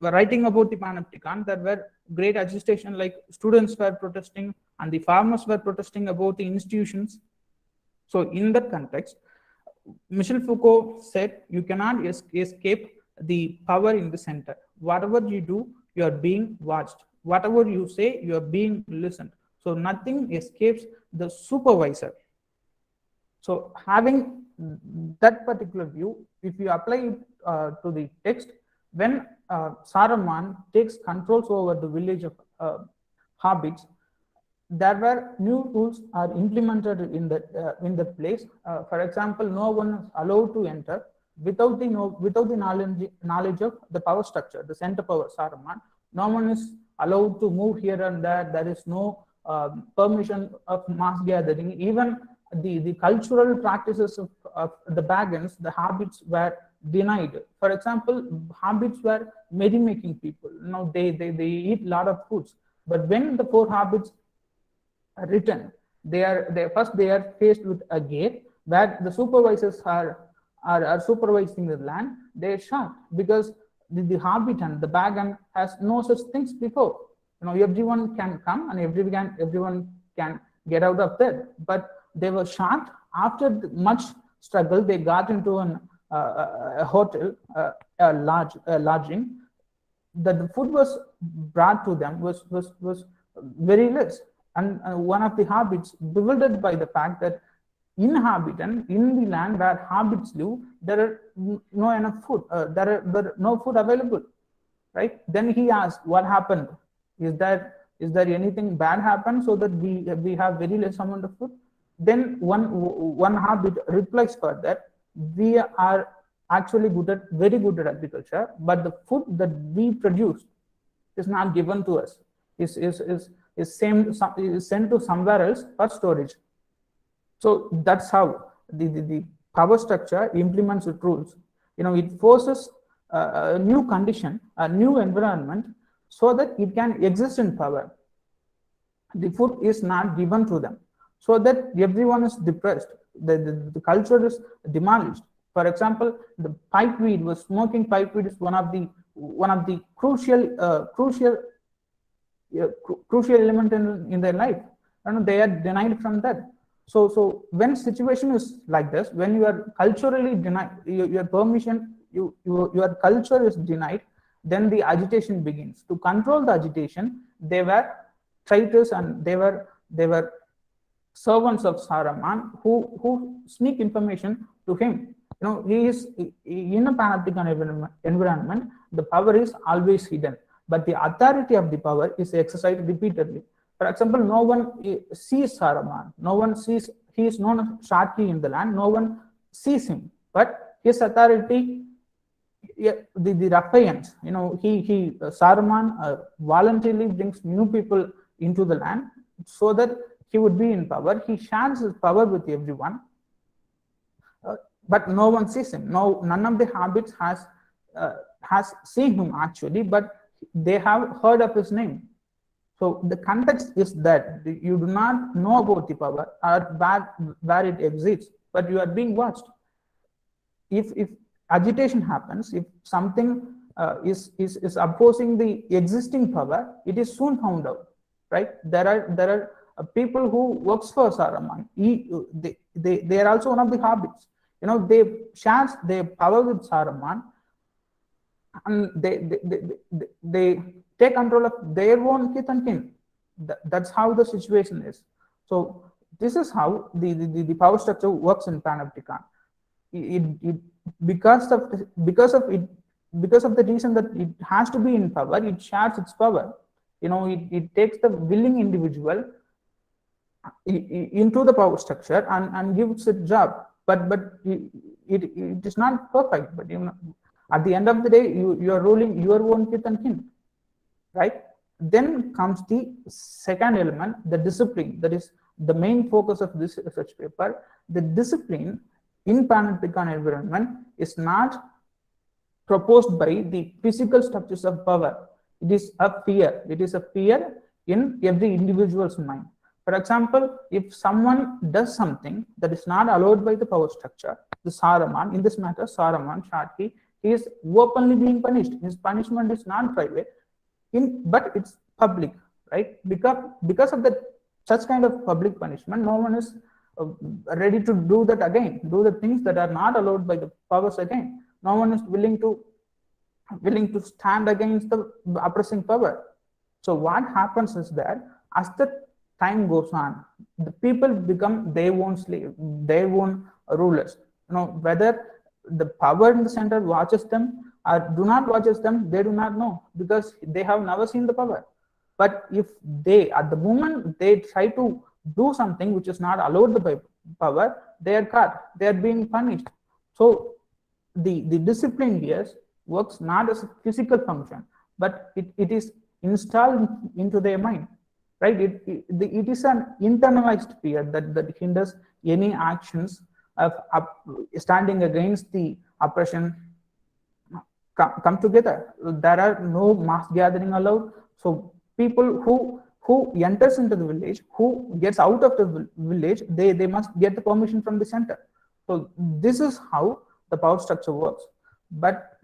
writing about the Panopticon, there were great agitation, like students were protesting and the farmers were protesting about the institutions. So in that context, Michel Foucault said, you cannot escape the power in the center. Whatever you do, you are being watched. Whatever you say, you are being listened. So nothing escapes the supervisor. So having that particular view, if you apply it to the text, when Saruman takes controls over the village of hobbits, there were new rules are implemented in that place. For example, no one is allowed to enter without the knowledge of the power structure, the center power Saruman. No one is allowed to move here and there. There is no permission of mass gathering. Even the cultural practices of the Bagans, the hobbits were denied. For example, hobbits were merry-making people. Now they eat a lot of foods. But when the four hobbits return, they are faced with a gate where the supervisors are supervising the land. They are shocked because the hobbit and the Bagan has no such things before. Everyone can come and everyone can get out of there. But they were shocked. After much struggle, they got into a hotel, a lodging. That the food was brought to them was very less. And one of the hobbits, bewildered by the fact that in the land where hobbits live, there are no enough food. There are no food available, right? Then he asked, "What happened? Is there anything bad happened so that we have very less amount of food?" Then one hobbit replies for that, "We are actually very good at agriculture, but the food that we produce is not given to us. Is sent to somewhere else for storage." So that's how the power structure implements its rules. It forces a new condition, a new environment, so that it can exist in power. The food is not given to them, so that everyone is depressed. The culture is demolished. For example, the smoking pipeweed is one of the crucial element in their life, and they are denied from that. So when situation is like this, when you are culturally denied your permission, your culture is denied, then the agitation begins. To control the agitation, they were traitors and they were servants of Saruman who sneak information to him. He is in a Panopticon environment. The power is always hidden, but the authority of the power is exercised repeatedly. For example, no one sees Saruman. No one sees, he is known as Shaki in the land. No one sees him, but his authority, the ruffians, he Saruman voluntarily brings new people into the land so that he would be in power. He shares his power with everyone, but no one sees him. None of the hobbits has seen him actually, but they have heard of his name. So the context is that you do not know about the power or where it exists, but you are being watched. If agitation happens, if something is opposing the existing power, it is soon found out, right? There are people who works for Saruman. They are also one of the hobbits. They share their power with Saruman, and they take control of their own kith and kin. That's how the situation is. So this is how the power structure works in Panopticon. Because of the reason that it has to be in power, it shares its power. It takes the willing individual into the power structure and gives it job. But it is not perfect. But at the end of the day, you are ruling your own kith and kin, right? Then comes the second element, the discipline. That is the main focus of this research paper. The discipline in Panopticon environment is not proposed by the physical structures of power. It is a fear. It is a fear in every individual's mind. For example, if someone does something that is not allowed by the power structure, the Saruman, in this matter, Saruman, Shaki, he is openly being punished. His punishment is not private, but it's public, right? Because of that such kind of public punishment, no one is ready to do that again, do the things that are not allowed by the powers again. No one is willing to stand against the oppressing power. So what happens is that as the time goes on, the people become their own slave, their own rulers. Whether the power in the center watches them or do not watches them, they do not know, because they have never seen the power. But if they, at the moment they try to do something which is not allowed by power, they are caught, they are being punished. So the discipline here works not as a physical function, but it is installed into their mind, right? It is an internalized fear that hinders any actions of standing against the oppression come together. There are no mass gathering allowed. So people who enters into the village, who gets out of the village, they must get the permission from the center. So this is how the power structure works. But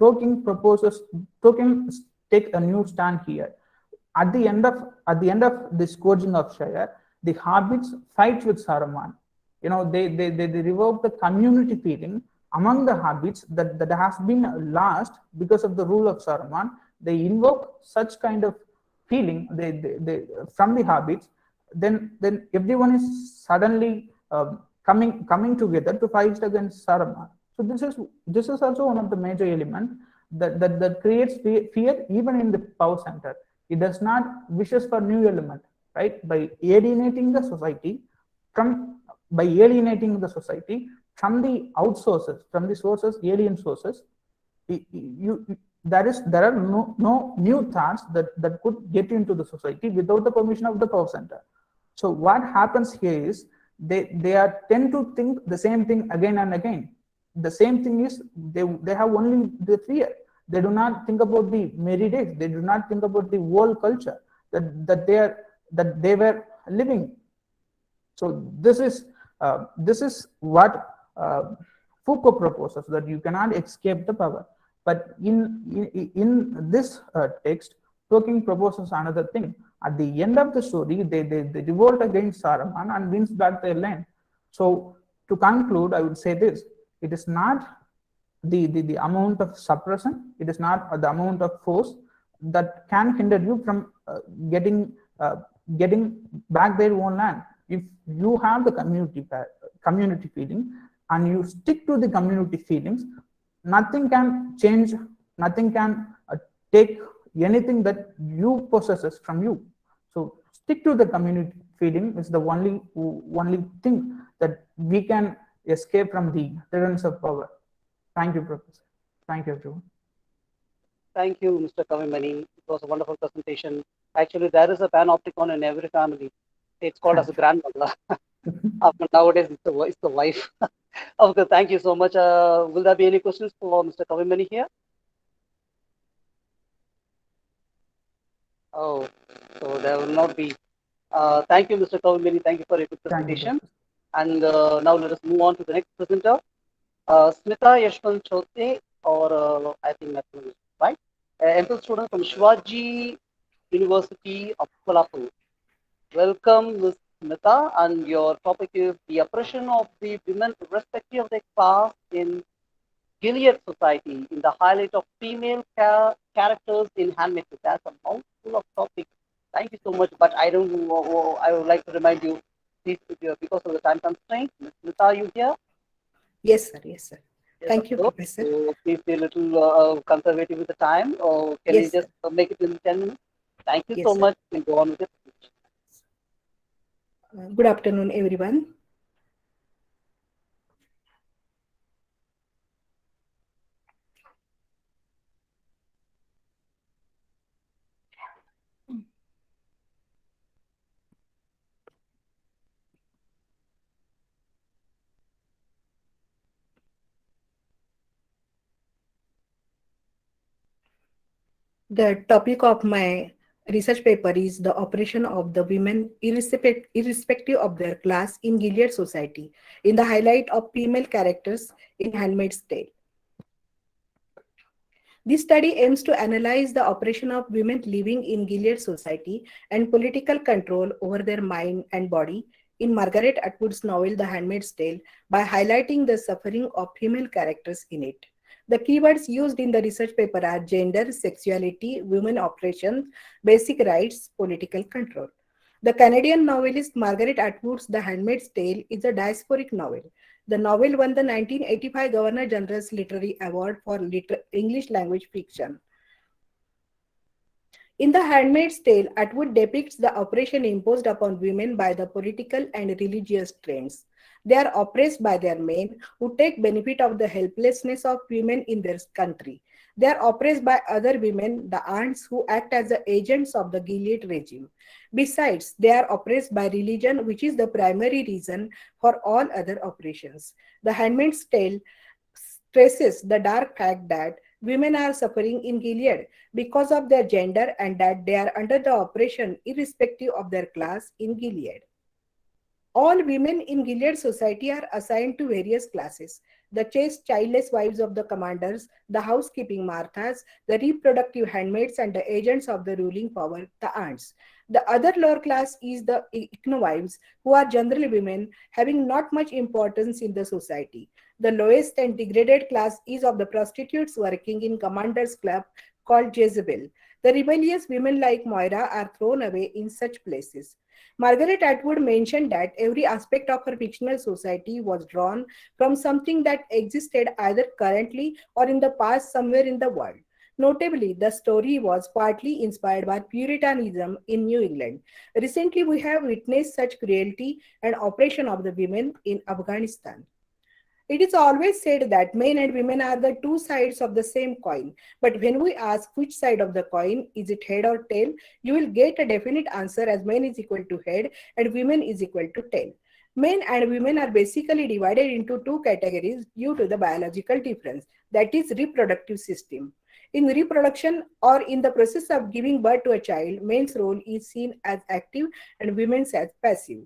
Tolkien take a new stand here. At the end of the scourging of Shire, the hobbits fight with Saruman. They revoke the community feeling among the hobbits that has been lost because of the rule of Saruman. They invoke such kind of feeling they from the hobbits. Then everyone is suddenly coming together to fight against Saruman. So this is also one of the major elements that creates fear even in the power center. It does not wishes for new element, right? By alienating the society from the outsources, from the sources, alien sources, there are no new thoughts that could get into the society without the permission of the power center. So what happens here is they tend to think the same thing again and again. The same thing is they have only the fear. They do not think about the merry days. They do not think about the world culture that they were living. So this is what Foucault proposes, that you cannot escape the power. But in this text, Tolkien proposes another thing. At the end of the story, they revolt against Saruman and wins back their land. So to conclude, I would say this: it is not the amount of suppression, it is not the amount of force that can hinder you from getting back their own land. If you have the community feeling and you stick to the community feelings, nothing can change, nothing can take anything that you possesses from you. stick to the community feeling is the only thing that we can escape from the tyrannies of power. Thank you, Professor. Thank you, everyone. Thank you, Mr. Kavimani. It was a wonderful presentation. Actually, there is a Panopticon in every family. It's called as a grandmother. Nowadays, it's the wife. Okay, thank you so much. Will there be any questions for Mr. Kavimani here? Oh, so there will not be. Thank you, Mr. Kavimani. Thank you for your good presentation. And now let us move on to the next presenter, Smita Yashwant Chote, or I think that's right, MPhil student from Shivaji University of Kolhapur. Welcome, Ms. Smita, and your topic is the oppression of the women irrespective of their class in Gilead society in the highlight of female characters in Handmaids. That's a mouthful of topic. Thank you so much, but I don't. I would like to remind you, please, because of the time constraint. Ms. Smita, are you here? Yes, sir. Yes, sir. Yes, Thank you, so, Professor. so please be a little conservative with the time, or can Yes, you just make it in 10 minutes? Thank you Yes, so sir. much. And go on with it. Good afternoon, everyone. The topic of my research paper is the operation of the women irrespective of their class in Gilead society in the highlight of female characters in Handmaid's Tale. This study aims to analyze the operation of women living in Gilead society and political control over their mind and body in Margaret Atwood's novel The Handmaid's Tale by highlighting the suffering of female characters in it. The keywords used in the research paper are gender, sexuality, women oppression, basic rights, political control. The Canadian novelist Margaret Atwood's The Handmaid's Tale is a diasporic novel. The novel won the 1985 Governor General's Literary Award for English Language Fiction. In The Handmaid's Tale, Atwood depicts the oppression imposed upon women by the political and religious trends. They are oppressed by their men who take benefit of the helplessness of women in their country. They are oppressed by other women, the aunts, who act as the agents of the Gilead regime. Besides, they are oppressed by religion, which is the primary reason for all other oppressions. The Handmaid's Tale stresses the dark fact that women are suffering in Gilead because of their gender and that they are under the oppression irrespective of their class in Gilead. All women in Gilead society are assigned to various classes: the chaste, childless wives of the commanders, the housekeeping Marthas, the reproductive handmaids, and the agents of the ruling power, the aunts. The other lower class is the wives, who are generally women having not much importance in the society. The lowest and degraded class is of the prostitutes working in commanders' club called Jezebel. The rebellious women like Moira are thrown away in such places. Margaret Atwood mentioned that every aspect of her fictional society was drawn from something that existed either currently or in the past somewhere in the world. Notably, the story was partly inspired by Puritanism in New England. Recently, we have witnessed such cruelty and oppression of the women in Afghanistan. It is always said that men and women are the two sides of the same coin. But when we ask which side of the coin, is it head or tail, you will get a definite answer as men is equal to head and women is equal to tail. Men and women are basically divided into two categories due to the biological difference, that is, reproductive system. In reproduction or in the process of giving birth to a child, men's role is seen as active and women's as passive.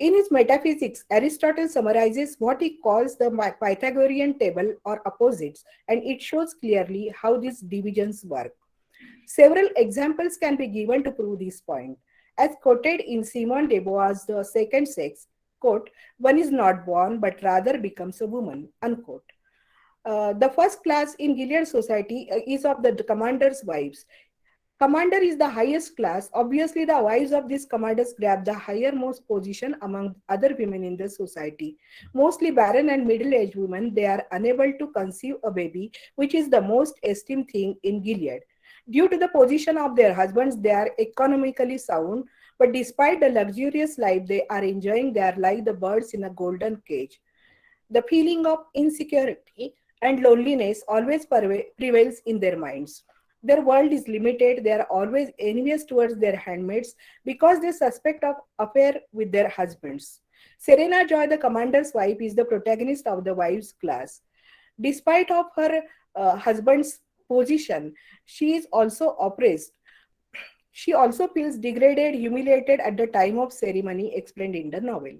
In his Metaphysics, Aristotle summarizes what he calls the Pythagorean table or opposites, and it shows clearly how these divisions work. Several examples can be given to prove this point. As quoted in Simone de Beauvoir's The Second Sex, quote, "One is not born, but rather becomes a woman," unquote. The first class in Gilead society is of the commander's wives. Commander is the highest class. Obviously, the wives of these commanders grab the highermost position among other women in the society. Mostly barren and middle-aged women, they are unable to conceive a baby, which is the most esteemed thing in Gilead. Due to the position of their husbands, they are economically sound. But despite the luxurious life they are enjoying, they are like the birds in a golden cage. The feeling of insecurity and loneliness always prevails in their minds. Their world is limited. They are always envious towards their handmaids because they suspect of affair with their husbands. Serena Joy, the commander's wife, is the protagonist of the wives class. Despite of her husband's position, she is also oppressed. She also feels degraded, humiliated at the time of ceremony explained in the novel.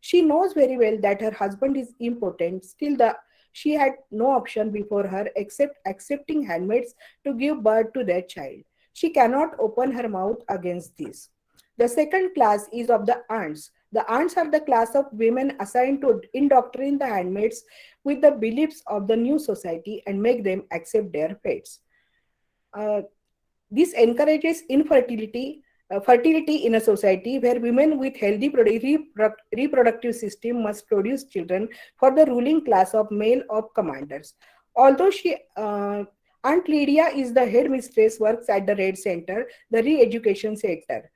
She knows very well that her husband is impotent, still she had no option before her except accepting handmaids to give birth to their child. She cannot open her mouth against this. The second class is of the aunts. The aunts are the class of women assigned to indoctrinate the handmaids with the beliefs of the new society and make them accept their fates. Uh, this encourages fertility in a society where women with healthy reproductive system must produce children for the ruling class of male of commanders. Although Aunt Lydia is the headmistress, works at the Red Center, the re-education center.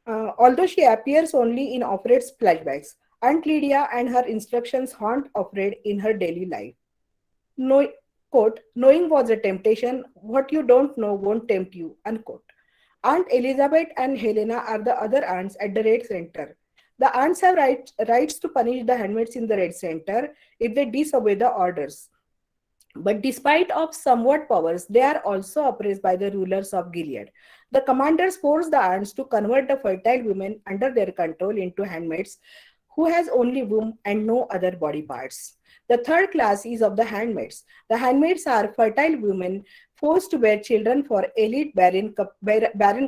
Although she appears only in Operate's flashbacks, Aunt Lydia and her instructions haunt Operate in her daily life. No, quote, knowing was a temptation, what you don't know won't tempt you, unquote. Aunt Elizabeth and Helena are the other aunts at the Red Center. The aunts have rights to punish the handmaids in the Red Center if they disobey the orders. But despite of somewhat powers, they are also oppressed by the rulers of Gilead. The commanders force the aunts to convert the fertile women under their control into handmaids who has only womb and no other body parts. The third class is of the handmaids. The handmaids are fertile women forced to bear children for elite barren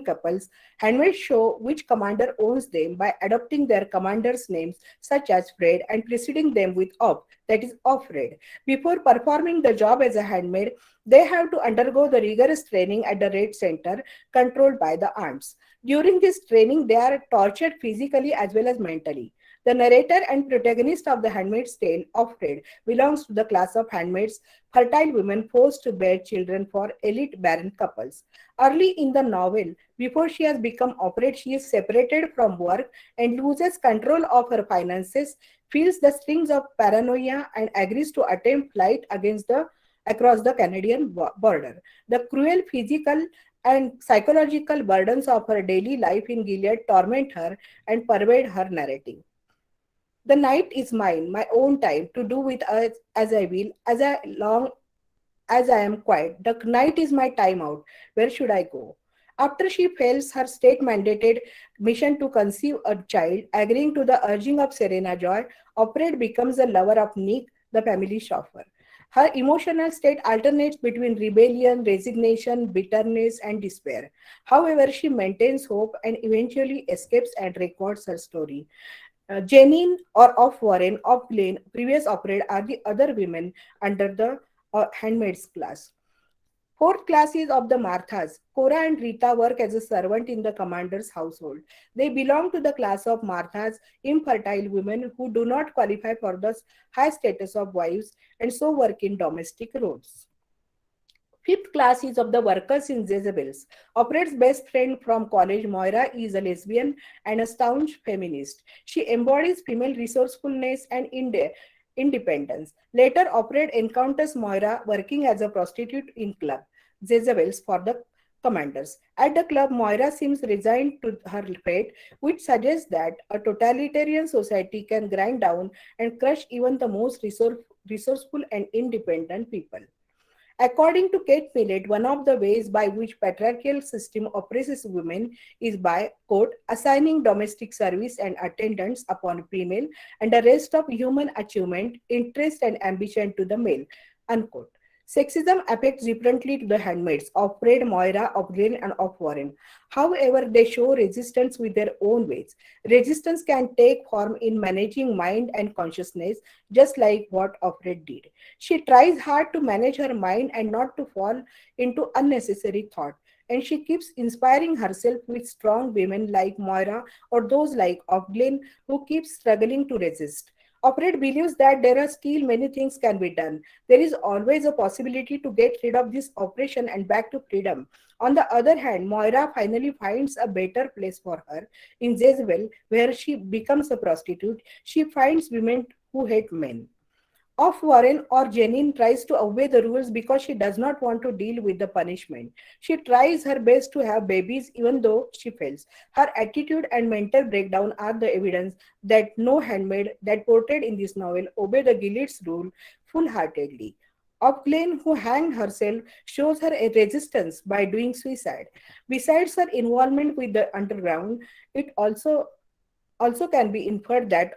couples. Handmaids show which commander owns them by adopting their commander's names, such as Fred, and preceding them with Op, that is Offred. Before performing the job as a handmaid, they have to undergo the rigorous training at the Red Center, controlled by the aunts. During this training, they are tortured physically as well as mentally. The narrator and protagonist of The Handmaid's Tale, Offred, belongs to the class of handmaids, fertile women forced to bear children for elite barren couples. Early in the novel, before she has become Offred, she is separated from work and loses control of her finances, feels the stings of paranoia, and agrees to attempt flight across the Canadian border. The cruel physical and psychological burdens of her daily life in Gilead torment her and pervade her narrative. The night is mine, my own time, to do with as I will, long as I am quiet. The night is my time out. Where should I go? After she fails her state-mandated mission to conceive a child, agreeing to the urging of Serena Joy, Operate becomes the lover of Nick, the family chauffeur. Her emotional state alternates between rebellion, resignation, bitterness, and despair. However, she maintains hope and eventually escapes and records her story. Janine or of Warren, of Glen, previous Operate are the other women under the handmaids class. Fourth class is of the Marthas. Cora and Rita work as a servant in the commander's household. They belong to the class of Marthas, infertile women who do not qualify for the high status of wives and so work in domestic roles. Fifth class is of the workers in Jezebels. Operate's best friend from college, Moira, is a lesbian and a staunch feminist. She embodies female resourcefulness and independence. Later, Operate encounters Moira working as a prostitute in club, Jezebels, for the commanders. At the club, Moira seems resigned to her fate, which suggests that a totalitarian society can grind down and crush even the most resourceful and independent people. According to Kate Millett, one of the ways by which patriarchal system oppresses women is by, quote, assigning domestic service and attendance upon female and the rest of human achievement, interest and ambition to the male, unquote. Sexism affects differently to the handmaids of Fred, Moira, of Glen, and of Warren. However, they show resistance with their own ways. Resistance can take form in managing mind and consciousness, just like what Offred did. She tries hard to manage her mind and not to fall into unnecessary thought. And she keeps inspiring herself with strong women like Moira or those like Oglen who keep struggling to resist. Operate believes that there are still many things can be done. There is always a possibility to get rid of this oppression and back to freedom. On the other hand, Moira finally finds a better place for her in Jezebel, where she becomes a prostitute. She finds women who hate men. Of Warren or Jenin tries to obey the rules because she does not want to deal with the punishment. She tries her best to have babies even though she fails. Her attitude and mental breakdown are the evidence that no handmaid that portrayed in this novel obey the Gilead's rule full-heartedly. Opglen, who hanged herself, shows her a resistance by doing suicide. Besides her involvement with the underground, it also can be inferred that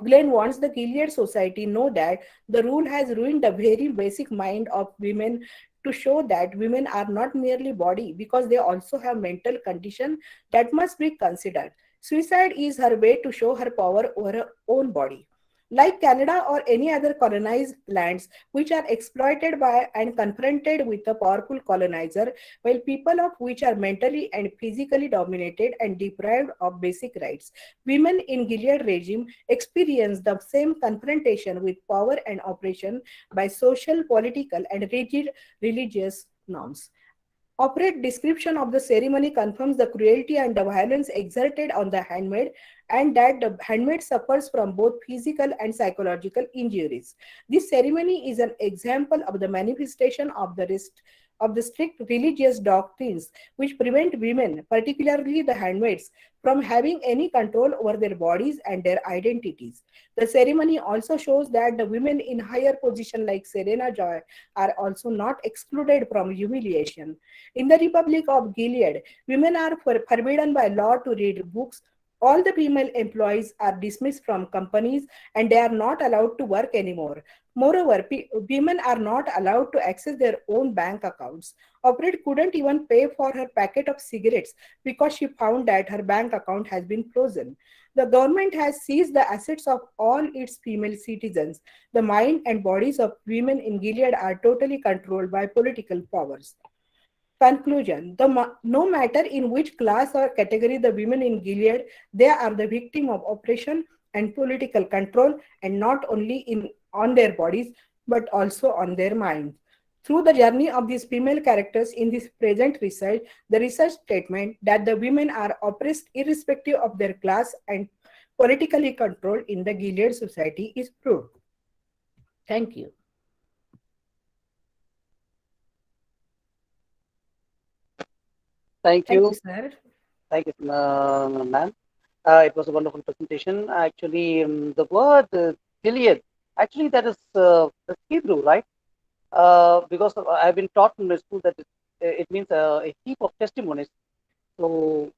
Glenn wants the Gilead Society know that the rule has ruined the very basic mind of women to show that women are not merely body because they also have mental condition that must be considered. Suicide is her way to show her power over her own body. Like Canada or any other colonized lands which are exploited by and confronted with a powerful colonizer, while people of which are mentally and physically dominated and deprived of basic rights. Women in Gilead regime experience the same confrontation with power and oppression by social, political, and rigid religious norms. Operate description of the ceremony confirms the cruelty and the violence exerted on the handmaid and that the handmaid suffers from both physical and psychological injuries. This ceremony is an example of the manifestation of the strict religious doctrines which prevent women, particularly the handmaids, from having any control over their bodies and their identities. The ceremony also shows that the women in higher position like Serena Joy are also not excluded from humiliation. In the Republic of Gilead, women are forbidden by law to read books. All the female employees are dismissed from companies and they are not allowed to work anymore. Moreover, women are not allowed to access their own bank accounts. Operate couldn't even pay for her packet of cigarettes because she found that her bank account has been frozen. The government has seized the assets of all its female citizens. The mind and bodies of women in Gilead are totally controlled by political powers. Conclusion: no matter in which class or category the women in Gilead, they are the victim of oppression and political control, and not only on their bodies but also on their minds. Through the journey of these female characters in this present research, the research statement that the women are oppressed irrespective of their class and politically controlled in the Gilead society is proved. Thank you. Thank Thank you. you, sir. Thank you, ma'am. It was a wonderful presentation. Actually, the word Gilead, actually, that's Hebrew, right? Because I've been taught in the school that it means a heap of testimonies. So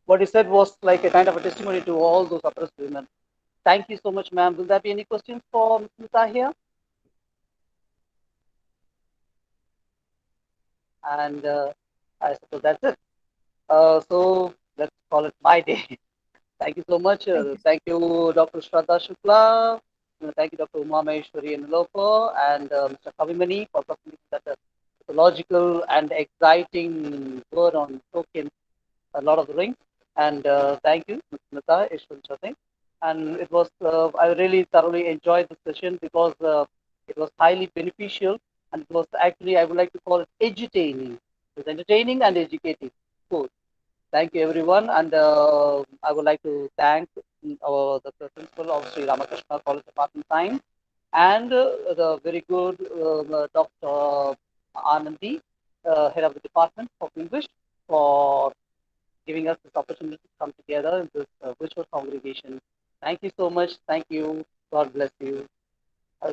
what he said was like a kind of a testimony to all those oppressed women. Thank you so much, ma'am. Will there be any questions for Ms. Nita here? And I suppose that's it. So let's call it my day. Thank you so much. Thank you. Thank you, Dr. Shraddha Shukla. Thank you, Dr. Uma Maheshwari and Nilofer, and Mr. Kavimani for presenting such a logical and exciting word on Tolkien, a lot of the rings. And thank you, Ms. Nita Ishwar Chaudhary. And it was, I really thoroughly enjoyed the session because it was highly beneficial and it was actually, I would like to call it edutaining. It was entertaining and educating. Cool. Thank you, everyone. And I would like to thank the principal of Sri Ramakrishna College of Art and Science and the very good Dr. Anandi, head of the department of English, for giving us this opportunity to come together in this virtual congregation. Thank you so much. Thank you. God bless you.